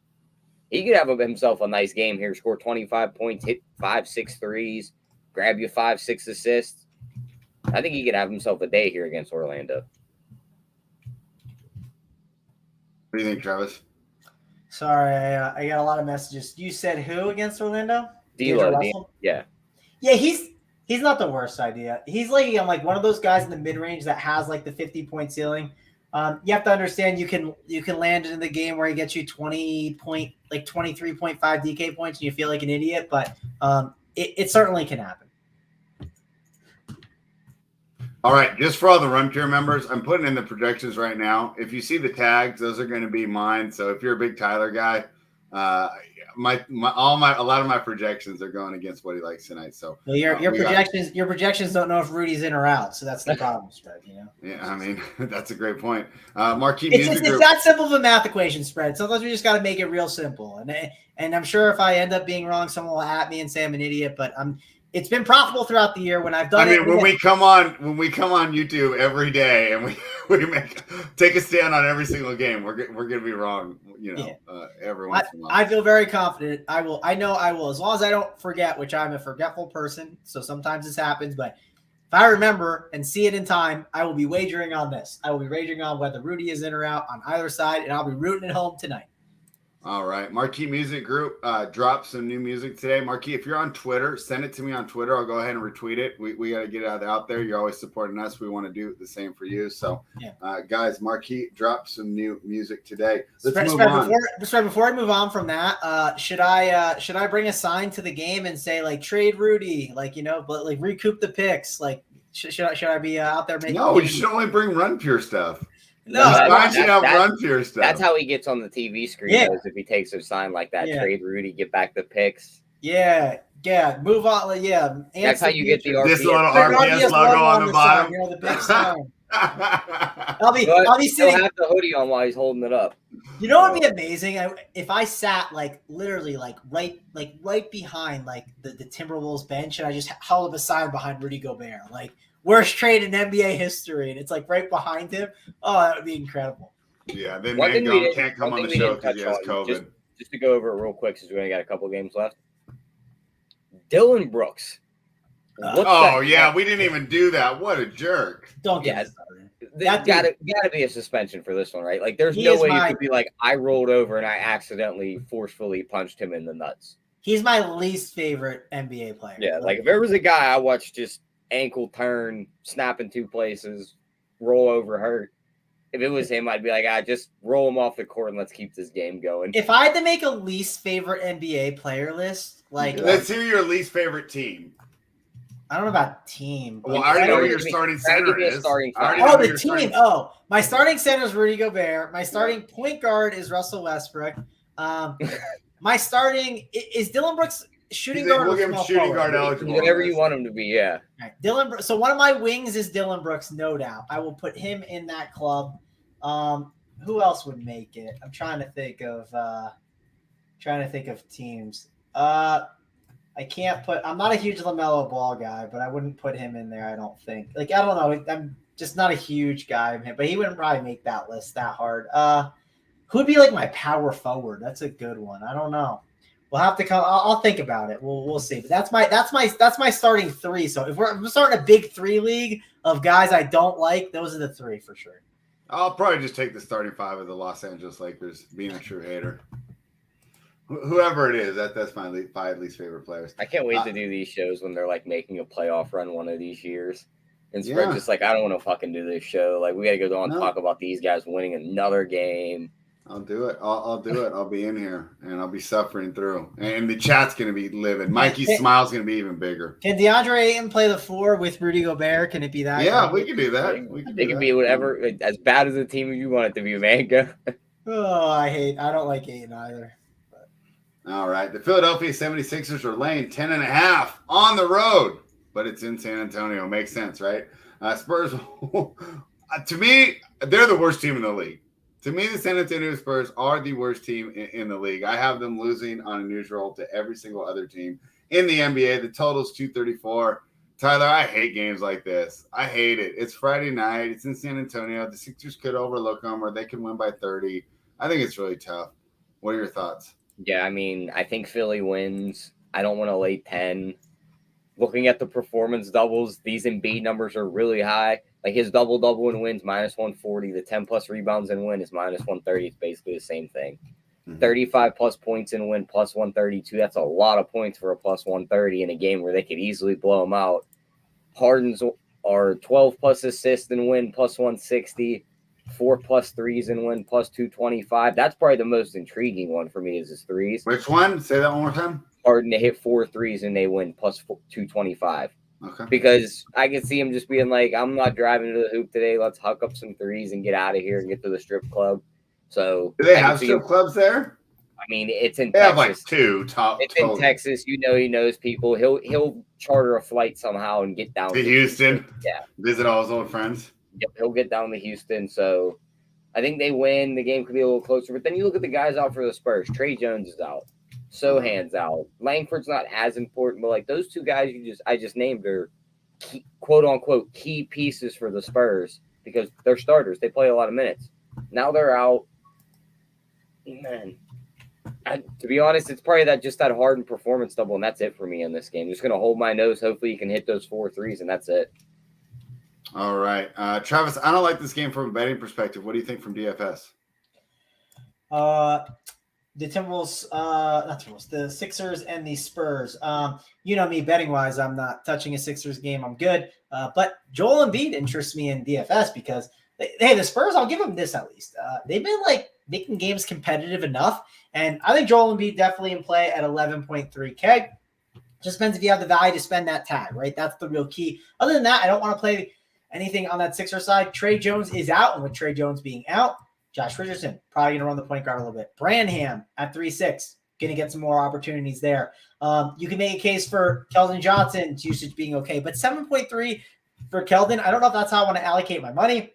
He could have himself a nice game here, score 25 points, hit 5-6 threes, grab you 5-6 assists. I think he could have himself a day here against Orlando. What do you think, Travis? Sorry, I got a lot of messages. You said who against Orlando? D'Lo, yeah. Yeah, he's not the worst idea. He's like one of those guys in the mid range that has like the 50-point ceiling. You have to understand you can land it in the game where he gets you 23.5 DK points and you feel like an idiot, but it certainly can happen. All right, just for all the Run Pure members, I'm putting in the projections right now. If you see the tags, those are going to be mine. So if you're a big Tyler guy, a lot of my projections are going against what he likes tonight. So your projections don't know if Rudy's in or out, so that's the problem, Spread. You know. Yeah, I mean that's a great point. Marquee It's that simple of a math equation, Spread. Sometimes we just got to make it real simple, and I'm sure if I end up being wrong, someone will at me and say I'm an idiot. But it's been profitable throughout the year when I've done. When we come on YouTube every day and we take a stand on every single game, we're gonna be wrong. Every once in a while. I feel very confident. I know I will, as long as I don't forget, which I'm a forgetful person. So sometimes this happens, but if I remember and see it in time, I will be wagering on this. I will be wagering on whether Rudy is in or out on either side, and I'll be rooting at home tonight. All right. Marquee Music Group dropped some new music today. Marquee, if you're on Twitter, send it to me on Twitter. I'll go ahead and retweet it. We got to get it out there. You're always supporting us. We want to do the same for you. So, guys, Marquee dropped some new music today. Let's move on. Before I move on from that, should I bring a sign to the game and say, like, trade Rudy, but like recoup the picks? Like, should I be out there making? No, you should only bring Run Pure stuff. No, Run Pure stuff. That's how he gets on the TV screen. Yeah. If he takes a sign like that, trade Rudy, get back the picks. Yeah. Move on. Yeah, that's how you get the RPS. This little RPS logo on the bottom. The big sign. I'll be sitting. He'll have the hoodie on while he's holding it up. You know what would be amazing? If I sat literally right behind the Timberwolves bench, and I just held up a sign behind Rudy Gobert, like worst trade in NBA history, and it's like right behind him. Oh, that would be incredible. Yeah, then Mangum can't come on the show because he has COVID. Just to go over it real quick, since we only got a couple games left. Dylan Brooks. We didn't even do that. What a jerk! Don't get me started. There's gotta be a suspension for this one, right? Like, there's no way you could be like, I rolled over and I accidentally forcefully punched him in the nuts. He's my least favorite NBA player. Yeah, like if there was a guy I watched just ankle turn, snap in two places, roll over, hurt. If it was him, I'd be like, just roll him off the court and let's keep this game going. If I had to make a least favorite NBA player list, let's hear your least favorite team. I don't know about team. Well, I already know who your starting center is. The team. My starting center is Rudy Gobert. My starting point guard is Russell Westbrook. My starting is Dylan Brooks shooting guard. We'll give him shooting guard eligible. Whatever you want him to be, yeah. Right. Dylan. So one of my wings is Dylan Brooks, no doubt. I will put him in that club. Who else would make it? I'm trying to think of teams. I'm not a huge LaMelo Ball guy, but I wouldn't put him in there, I don't think. I don't know. I'm just not a huge guy, but he wouldn't probably make that list that hard. Who'd be my power forward? That's a good one. I don't know. We'll have to come. I'll think about it. We'll see. But that's my starting three. So if we're starting a big three league of guys I don't like, those are the three for sure. I'll probably just take the starting five of the Los Angeles Lakers, being a true hater. Whoever it is, that's my five least favorite players. I can't wait to do these shows when they're making a playoff run one of these years. And Spread just I don't want to fucking do this show. We got to go on and talk about these guys winning another game. I'll do it. I'll do it. I'll be in here and I'll be suffering through. And the chat's going to be livid. Mikey's smile's going to be even bigger. Can DeAndre Ayton play the 4 with Rudy Gobert? Can it be that? Yeah, we can do that. It can be whatever, as bad as the team you want it to be, man. Go. I don't like Ayton either. All right. The Philadelphia 76ers are laying 10.5 on the road, but it's in San Antonio. Makes sense, right? Spurs, to me, they're the worst team in the league. To me, the San Antonio Spurs are the worst team in the league. I have them losing on a neutral to every single other team in the NBA. The total's 234. Tyler, I hate games like this. I hate it. It's Friday night. It's in San Antonio. The Sixers could overlook them or they can win by 30. I think it's really tough. What are your thoughts? Yeah, I mean, I think Philly wins. I don't want to lay 10. Looking at the performance doubles, these Embiid numbers are really high. Like his double-double and wins, -140. The 10-plus rebounds and win is -130. It's basically the same thing. 35-plus points and win, +132. That's a lot of points for a +130 in a game where they could easily blow them out. Harden's are 12-plus assists and win, +160. 4+ threes and win, +225. That's probably the most intriguing one for me is his threes. Which one? Say that one more time. Harden to hit 4 threes and they win +225. Okay. Because I can see him just being like, I'm not driving to the hoop today. Let's huck up some threes and get out of here and get to the strip club. So do they have strip clubs there? I mean, it's in They Texas. have like 2 top. It's in Texas. You know, he knows people. He'll charter a flight somehow and get down to Houston. Yeah. Visit all his old friends. Yep, he'll get down to Houston. So I think they win. The game could be a little closer. But then you look at the guys out for the Spurs. Trey Jones is out. Sohan's out. Langford's not as important, but like those two guys I just named are key, quote unquote key pieces for the Spurs because they're starters. They play a lot of minutes. Now they're out. Man, to be honest, it's probably that Harden performance double, and that's it for me in this game. Just gonna hold my nose. Hopefully, you can hit those 4 threes, and that's it. All right, Travis. I don't like this game from a betting perspective. What do you think from DFS? The Timberwolves, not Timberwolves, the Sixers and the Spurs. You know me, betting wise, I'm not touching a Sixers game. I'm good. But Joel Embiid interests me in DFS because the Spurs, I'll give them this at least. They've been like making games competitive enough, and I think Joel Embiid definitely in play at 11.3K. Just depends if you have the value to spend that tag, right? That's the real key. Other than that, I don't want to play anything on that Sixer side. Trey Jones is out, and with Trey Jones being out, Josh Richardson, probably going to run the point guard a little bit. Branham at 3.6, going to get some more opportunities there. You can make a case for Keldon Johnson's usage being okay, but 7.3 for Keldon, I don't know if that's how I want to allocate my money.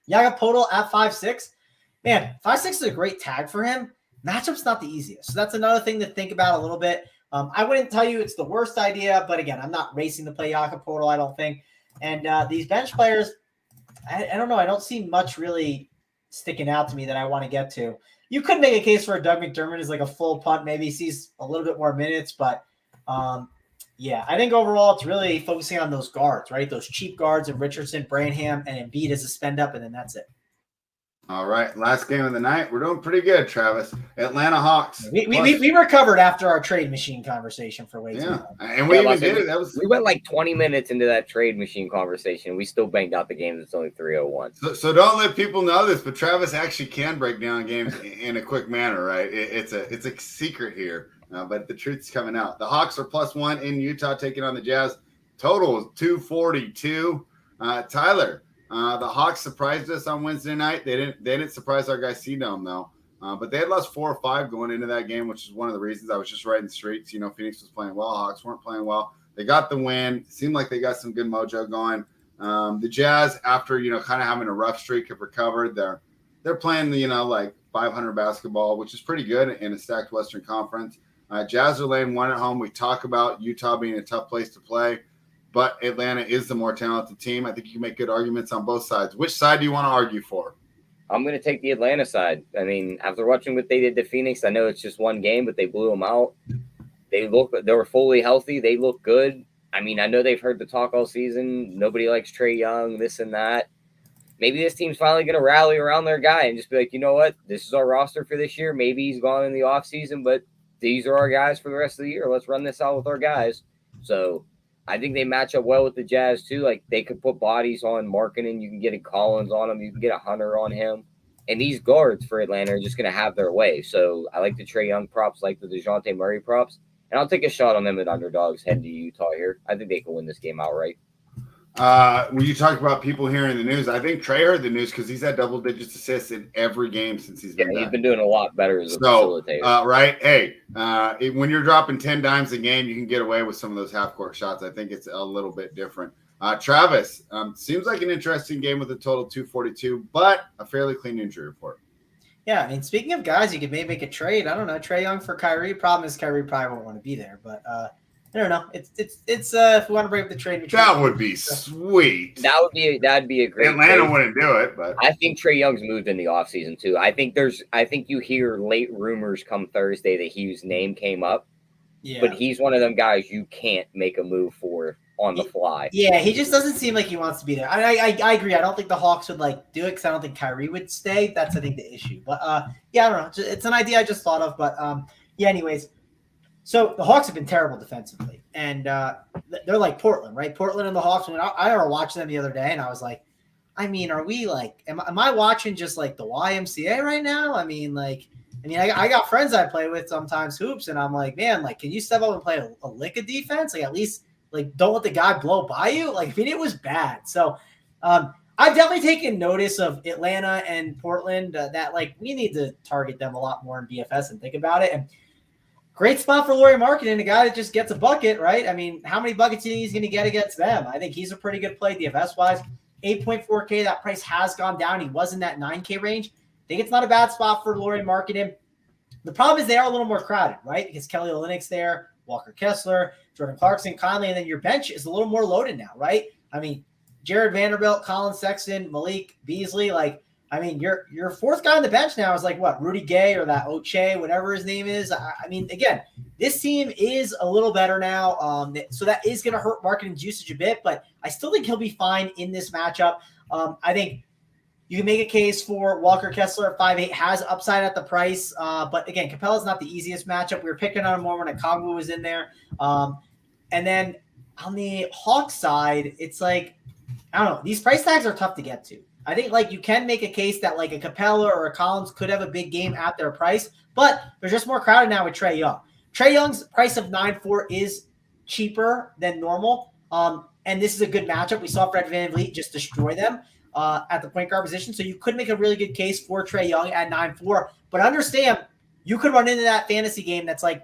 Yaga Podol at 5.6. Man, 5.6 is a great tag for him. Matchup's not the easiest. So that's another thing to think about a little bit. I wouldn't tell you it's the worst idea, but again, I'm not racing to play Yaga Podol, I don't think. And these bench players, I don't know. I don't see much really sticking out to me that I want to get to. You could make a case for a Doug McDermott as like a full punt. Maybe he sees a little bit more minutes, but yeah, I think overall it's really focusing on those guards, right? Those cheap guards of Richardson, Branham, and Embiid as a spend up, and then that's it. All right, last game of the night. We're doing pretty good, Travis. Atlanta Hawks. We recovered after our trade machine conversation for way too long. And we even did it. We went like 20 minutes into that trade machine conversation. We still banged out the game. It's only 3:01. So don't let people know this, but Travis actually can break down games in a quick manner, right? It's a secret here, but the truth's coming out. The Hawks are +1 in Utah taking on the Jazz. Total is 242. Tyler. The Hawks surprised us on Wednesday night. They didn't surprise our guy C-Dome though. But they had lost 4 or 5 going into that game, which is one of the reasons I was just riding the streets. You know, Phoenix was playing well. Hawks weren't playing well. They got the win. Seemed like they got some good mojo going. The Jazz, after, kind of having a rough streak, have recovered. They're playing like 500 basketball, which is pretty good in a stacked Western Conference. Jazz are laying 1 at home. We talk about Utah being a tough place to play, but Atlanta is the more talented team. I think you can make good arguments on both sides. Which side do you want to argue for? I'm going to take the Atlanta side. I mean, after watching what they did to Phoenix, I know it's just one game, but they blew them out. They were fully healthy. They look good. I mean, I know they've heard the talk all season. Nobody likes Trae Young, this and that. Maybe this team's finally going to rally around their guy and just be like, you know what? This is our roster for this year. Maybe he's gone in the offseason, but these are our guys for the rest of the year. Let's run this out with our guys. So I think they match up well with the Jazz, too. Like, they could put bodies on Markkanen. You can get a Collins on him. You can get a Hunter on him. And these guards for Atlanta are just going to have their way. So I like the Trae Young props, like the DeJounte Murray props. And I'll take a shot on them at underdogs heading to Utah here. I think they can win this game outright. When you talk about people hearing the news, I think Trae heard the news because he's had double-digit assists in every game since he's been back. He's been doing a lot better as a facilitator. Right? Hey, when you're dropping 10 dimes a game, you can get away with some of those half-court shots. I think it's a little bit different. Travis, seems like an interesting game with a total 242, but a fairly clean injury report. Yeah, I mean, speaking of guys, you could maybe make a trade. I don't know, Trae Young for Kyrie. Problem is Kyrie probably won't want to be there, but I don't know. It's if we want to bring up the trade, That would be sweet. That'd be a great Atlanta trade. wouldn't do it, but I think Trae Young's moved in the offseason too. I think you hear late rumors come Thursday that his name came up. Yeah. But he's one of them guys you can't make a move for on the fly. Yeah, he just doesn't seem like he wants to be there. I agree. I don't think the Hawks would do it because I don't think Kyrie would stay. That's I think the issue. But yeah, I don't know. It's an idea I just thought of. But yeah. Anyways, so the Hawks have been terrible defensively, and they're like Portland, right? Portland and the Hawks. When I were watching them the other day, and I was like, I mean, are we am I watching just like the YMCA right now? I got friends I play with sometimes hoops, and I'm like, man, can you step up and play a lick of defense? At least don't let the guy blow by you. It was bad. So I've definitely taken notice of Atlanta and Portland that we need to target them a lot more in BFS and think about it. And great spot for Lauri Markkanen, a guy that just gets a bucket, right? I mean, how many buckets do you think he's going to get against them? I think he's a pretty good play DFS-wise. 8.4K, that price has gone down. He was in that 9K range. I think it's not a bad spot for Lauri Markkanen. The problem is they are a little more crowded, right? Because Kelly Olynyk's there, Walker Kessler, Jordan Clarkson, Conley, and then your bench is a little more loaded now, right? I mean, Jared Vanderbilt, Colin Sexton, Malik Beasley, your fourth guy on the bench now is Rudy Gay or that Oche, whatever his name is. I mean, again, this team is a little better now, so that is going to hurt Markkanen's usage a bit, but I still think he'll be fine in this matchup. I think you can make a case for Walker Kessler at 5'8", has upside at the price. But again, Capella's not the easiest matchup. We were picking on him more when Okongwu was in there. And then on the Hawks side, it's I don't know. These price tags are tough to get to. I think you can make a case that a Capella or a Collins could have a big game at their price, but they're just more crowded now with Trae Young. Trae Young's price of 9.4 is cheaper than normal. And this is a good matchup. We saw Fred VanVleet just destroy them at the point guard position. So you could make a really good case for Trae Young at 9.4, but understand you could run into that fantasy game that's 40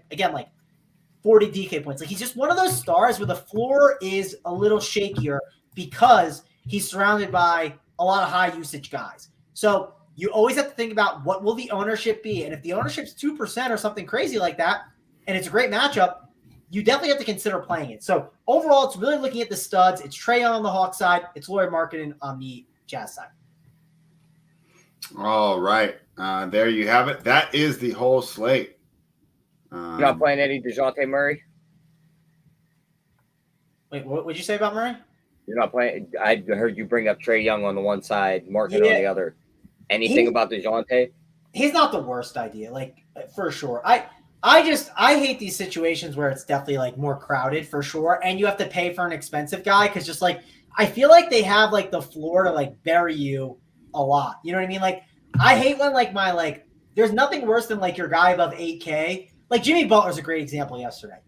DK points. He's just one of those stars where the floor is a little shakier because he's surrounded by a lot of high usage guys. So you always have to think about what will the ownership be. And if the ownership's 2% or something crazy like that, and it's a great matchup, you definitely have to consider playing it. So overall, it's really looking at the studs. It's Trae Young on the Hawks side. It's Lauri Markkanen on the Jazz side. All right. There you have it. That is the whole slate. You're not playing any DeJounte Murray? Wait, what would you say about Murray? You're not playing. I heard you bring up Trae Young on the one side, Markkanen on the other. Anything about DeJounte? He's not the worst idea, for sure. I hate these situations where it's definitely more crowded for sure, and you have to pay for an expensive guy because just I feel like they have the floor to bury you a lot. You know what I mean? I hate when there's nothing worse than your guy above 8K. Jimmy Butler's a great example yesterday.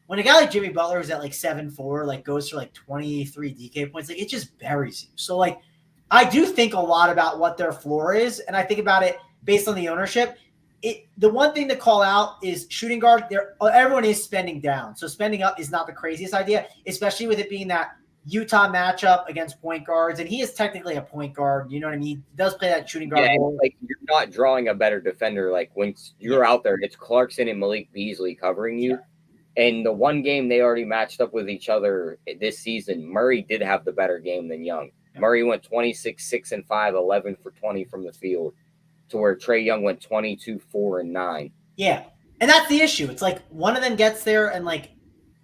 When a guy like Jimmy Butler is at 7.4, goes for 23 DK points, it just buries you. So I do think a lot about what their floor is, and I think about it based on the ownership. The one thing to call out is shooting guard. Everyone is spending down, so spending up is not the craziest idea, especially with it being that Utah matchup against point guards, and he is technically a point guard. You know what I mean? He does play that shooting guard role. You're not drawing a better defender. When you're out there, it's Clarkson and Malik Beasley covering you. Yeah. And the one game they already matched up with each other this season, Murray did have the better game than Young. Yeah. Murray went 26, 6 and 5, 11 for 20 from the field, to where Trae Young went 22, 4 and 9. Yeah, and that's the issue. It's one of them gets there and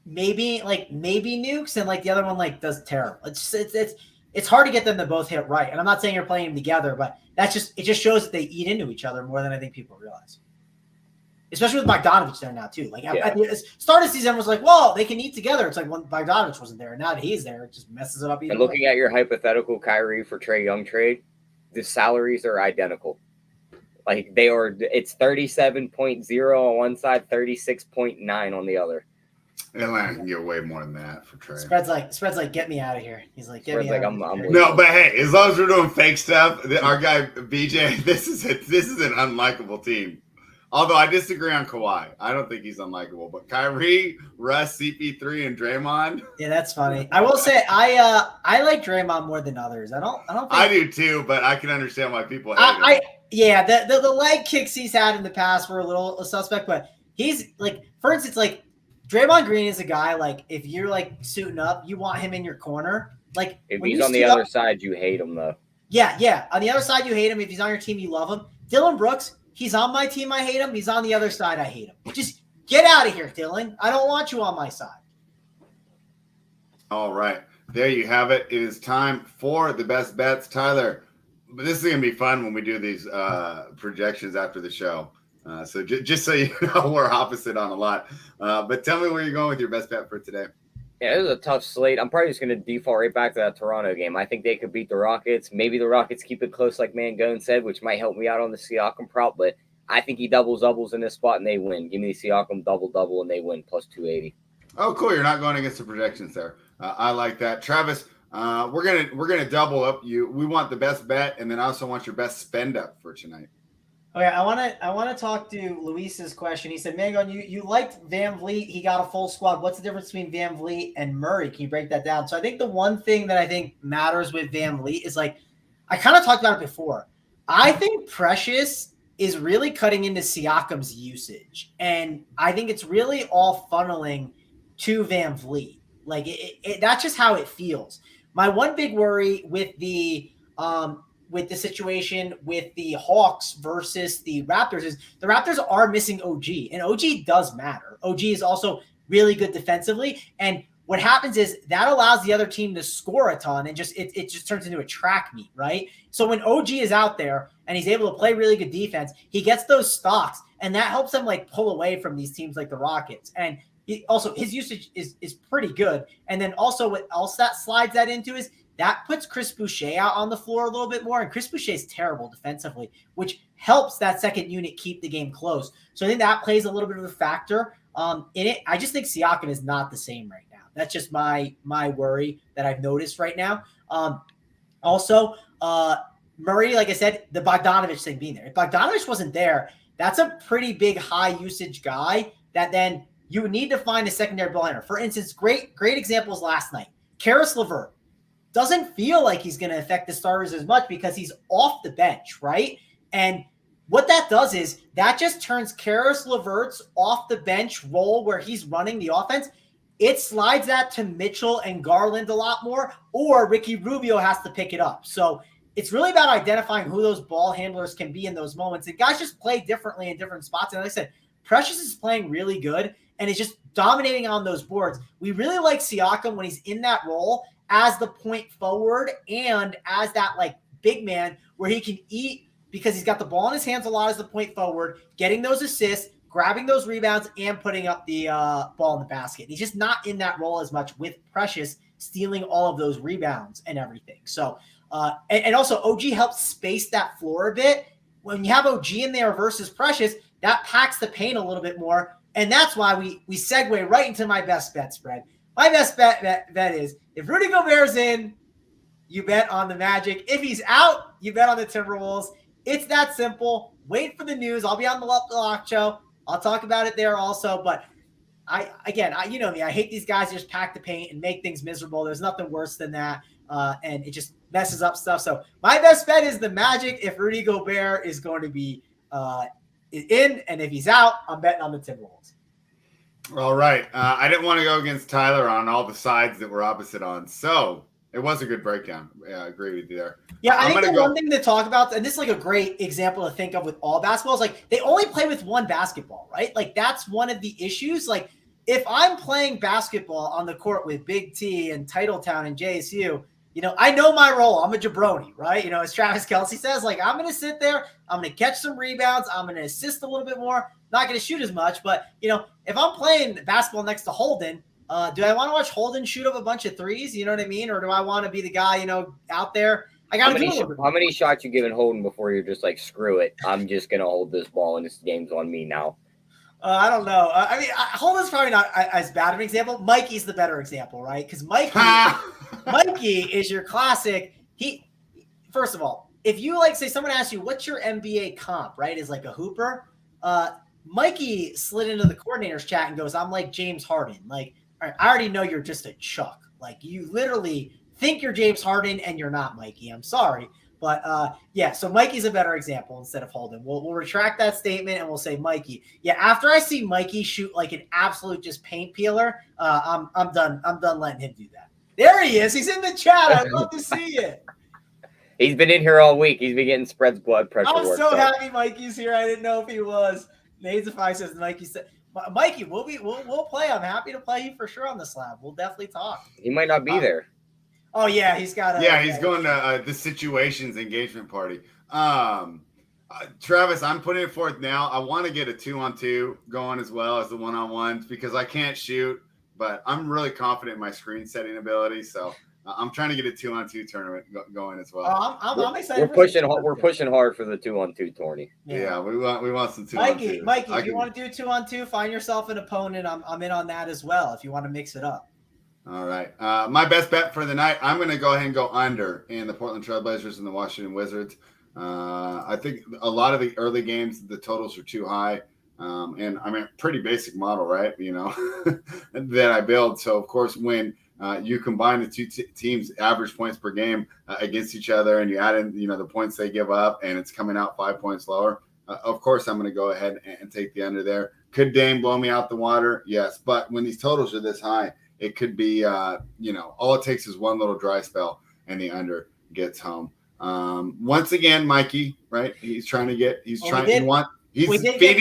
maybe nukes, and the other one does terrible. It's hard to get them to both hit right. And I'm not saying you're playing them together, but it just shows that they eat into each other more than I think people realize. Especially with Bogdanovich there now too. At the start of the season was whoa, they can eat together. It's when Bogdanovich wasn't there, and now that he's there, it just messes it up. And looking at your hypothetical Kyrie for Trae Young trade, the salaries are identical. It's 37.0 on one side, 36.9 on the our Atlanta can get way more than that for Trae. Spread's get me out of here. He's get me out of here. No, but hey, as long as we're doing fake stuff, our guy BJ, this is an unlikable team. Although I disagree on Kawhi. I don't think he's unlikable. But Kyrie, Russ, CP3, and Draymond. Yeah, that's funny. I will say I like Draymond more than others. I do too, but I can understand why people hate him. Yeah, the leg kicks he's had in the past were a little suspect, but he's for instance, Draymond Green is a guy, like, if you're, like, suiting up, you want him in your corner. Like, If when he's you on the suit other up, side, you hate him, though. yeah. On the other side, you hate him. If he's on your team, you love him. Dylan Brooks, he's on my team, I hate him. He's on the other side, I hate him. Just get out of here, Dylan. I don't want you on my side. All right. There you have it. It is time for the best bets. Tyler, this is going to be fun when we do these projections after the show. So just so you know, we're opposite on a lot. But tell me where you're going with your best bet for today. Yeah, this is a tough slate. I'm probably just going to default right back to that Toronto game. I think they could beat the Rockets. Maybe the Rockets keep it close like Mangone said, which might help me out on the Siakam prop. But I think he doubles in this spot and they win. Give me the Siakam double and they win plus 280. Oh, cool. You're not going against the projections there. I like that. Travis, we're gonna double up you. We want the best bet, and then I also want your best spend up for tonight. Okay, I want to talk to Luis's question. He said, Mangon, you liked Van Vliet. He got a full squad. What's the difference between Van Vliet and Murray? Can you break that down? So I think the one thing that I think matters with Van Vliet is, like, I kind of talked about it before. I think Precious is really cutting into Siakam's usage, and I think it's really all funneling to Van Vliet. Like, that's just how it feels. My one big worry with the situation with the Hawks versus the Raptors is the Raptors are missing OG, and OG does matter. OG is also really good defensively, and what happens is that allows the other team to score a ton, and it just turns into a track meet, right? So when OG is out there and he's able to play really good defense, he gets those stocks, and that helps them, like, pull away from these teams like the Rockets. And also his usage is pretty good. And then also what else that slides that into is that puts Chris Boucher out on the floor a little bit more. And Chris Boucher is terrible defensively, which helps that second unit keep the game close. So I think that plays a little bit of a factor in it. I just think Siakam is not the same right now. That's just my worry that I've noticed right now. Also, Murray, like I said, the Bogdanovich thing being there. If Bogdanovich wasn't there, that's a pretty big high usage guy that then you would need to find a secondary ball handler. For instance, great examples last night. Karis LeVert doesn't feel like he's going to affect the starters as much because he's off the bench, right? And what that does is that just turns Karis LeVert's off the bench role where he's running the offense. It slides that to Mitchell and Garland a lot more, or Ricky Rubio has to pick it up. So it's really about identifying who those ball handlers can be in those moments. And guys just play differently in different spots. And like I said, Precious is playing really good and is just dominating on those boards. We really like Siakam when he's in that role as the point forward and as that, like, big man where he can eat because he's got the ball in his hands a lot as the point forward, getting those assists, grabbing those rebounds, and putting up the ball in the basket. He's just not in that role as much with Precious stealing all of those rebounds and everything. So, and also OG helps space that floor a bit. When you have OG in there versus Precious, that packs the paint a little bit more. And that's why we segue right into my best bet spread. My best bet is if Rudy Gobert's in, you bet on the Magic. If he's out, you bet on the Timberwolves. It's that simple. Wait for the news. I'll be on the Lock Show. I'll talk about it there also. But you know me, I hate these guys who just pack the paint and make things miserable. There's nothing worse than that. And it just messes up stuff. So my best bet is the Magic if Rudy Gobert is going to be in, and if he's out, I'm betting on the Timberwolves. All right. I didn't want to go against Tyler on all the sides that we're opposite on. So it was a good breakdown. Yeah, I agree with you there. Yeah, I think one thing to talk about, and this is like a great example to think of with all basketballs, like they only play with one basketball, right? Like that's one of the issues. Like if I'm playing basketball on the court with Big T and Titletown and JSU, you know, I know my role. I'm a jabroni, right? You know, as Travis Kelce says, like I'm going to sit there, I'm going to catch some rebounds, I'm going to assist a little bit more, not going to shoot as much. But, you know, if I'm playing basketball next to Holden, do I want to watch Holden shoot up a bunch of threes? You know what I mean? Or do I want to be the guy, you know, out there? I got to do a little bit. How many shots you giving Holden before you're just like, screw it, I'm just going to hold this ball and this game's on me now? I don't know. I mean, Holden's probably not as bad of an example. Mikey's the better example, right? Because Mikey is your classic. First of all, if you like, say someone asks you, what's your NBA comp, right? Is like a hooper. Mikey slid into the coordinator's chat and goes, I'm like James Harden. Like, all right, I already know you're just a chuck. Like you literally think you're James Harden and you're not, Mikey. I'm sorry. But yeah, so Mikey's a better example instead of Holden. We'll retract that statement and we'll say Mikey. Yeah, after I see Mikey shoot like an absolute just paint peeler, I'm done. I'm done letting him do that. There he is. He's in the chat. I'd love to see it. He's been in here all week. He's been getting spreads blood pressure. I'm so happy Mikey's here. I didn't know if he was. Nazify says Mikey said, Mikey, we'll play. I'm happy to play you for sure on the slab. We'll definitely talk. He might not be there. Oh yeah, he's got a. Yeah, he's going to the Situations engagement party. Travis, I'm putting it forth now. I want to get a 2-on-2 going as well as the 1-on-1s because I can't shoot, but I'm really confident in my screen setting ability. So I'm trying to get a 2-on-2 tournament going as well. I'm excited. We're pushing hard for the 2-on-2 tourney. Yeah, we want some 2-on-2. Mikey, if you want to do 2-on-2, find yourself an opponent. I'm in on that as well. If you want to mix it up. All right. My best bet for the night, I'm going to go ahead and go under in the Portland Trailblazers and the Washington Wizards. I think a lot of the early games, the totals are too high. And I'm a pretty basic model, right? That I build. So, of course, when you combine the two teams' average points per game against each other and you add in, the points they give up and it's coming out 5 points lower, of course, I'm going to go ahead and take the under there. Could Dame blow me out the water? Yes. But when these totals are this high, it could be, all it takes is one little dry spell and the under gets home. Once again, Mikey, right? He's feeding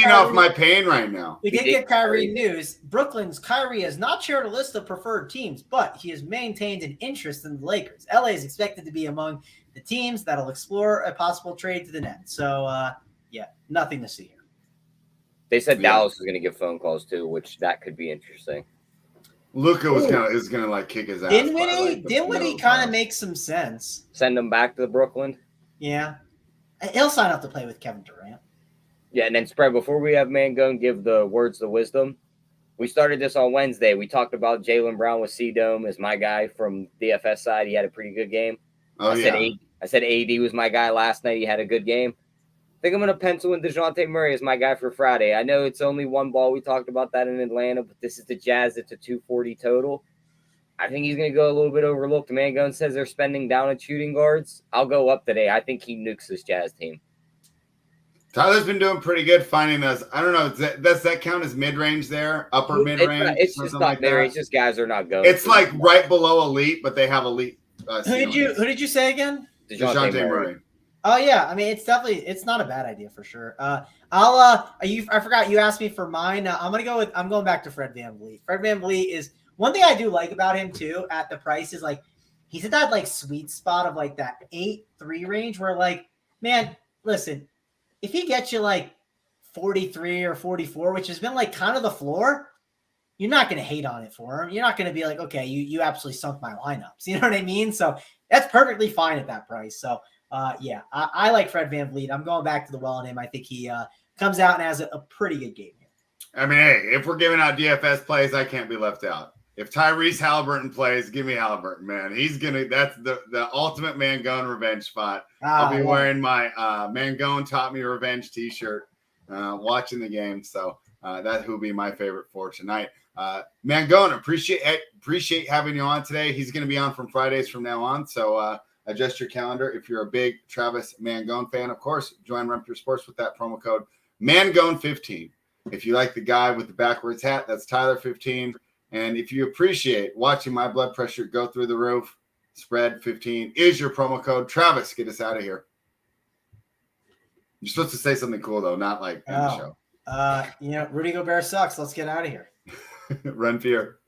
off my pain right now. We did get Kyrie news. Brooklyn's Kyrie has not shared a list of preferred teams, but he has maintained an interest in the Lakers. LA is expected to be among the teams that'll explore a possible trade to the Nets. So, nothing to see here. They said Dallas is going to give phone calls too, which that could be interesting. Luka is gonna kick his ass. Dinwiddie kind of makes some sense. Send him back to Brooklyn. Yeah, he'll sign up to play with Kevin Durant. Yeah, and then spread before we have Mangone give the words of wisdom. We started this on Wednesday. We talked about Jaylen Brown with C-Dome as my guy from DFS side. He had a pretty good game. I said AD was my guy last night. He had a good game. I think I'm going to pencil in DeJounte Murray as my guy for Friday. I know it's only one ball. We talked about that in Atlanta, but this is the Jazz. It's a 240 total. I think he's going to go a little bit overlooked. Mangone says they're spending down at shooting guards. I'll go up today. I think he nukes this Jazz team. Tyler's been doing pretty good finding us. I don't know. Does that count as mid-range there? Upper mid-range? It's just not there. It's just guys are not going. It's like right below elite, but they have elite. Who did you say again? DeJounte Murray. Oh yeah, I mean it's not a bad idea for sure. I forgot you asked me for mine. I'm going back to Fred VanVleet. Fred VanVleet is one thing I do like about him too at the price is he's at that sweet spot of that 8-3 range where man, listen, if he gets you 43 or 44, which has been kind of the floor, you're not going to hate on it for him. You're not going to be okay, you absolutely sunk my lineups. You know what I mean? So that's perfectly fine at that price. So I like Fred VanVleet. I'm going back to the well on him. I think he comes out and has a pretty good game here. I mean, hey, if we're giving out DFS plays, I can't be left out. If Tyrese Halliburton plays, give me Halliburton, man. That's the ultimate Mangone revenge spot. I'll be wearing my Mangone Taught Me Revenge t-shirt watching the game. So that will be my favorite for tonight. Mangone, appreciate having you on today. He's going to be on from Fridays from now on. So adjust your calendar. If you're a big Travis Mangone fan, of course, join Raptors Sports with that promo code Mangone15. If you like the guy with the backwards hat, that's Tyler15. And if you appreciate watching my blood pressure go through the roof, spread 15 is your promo code. Travis, get us out of here. You're supposed to say something cool though, not in the show. Rudy Gobert sucks. Let's get out of here. Run fear.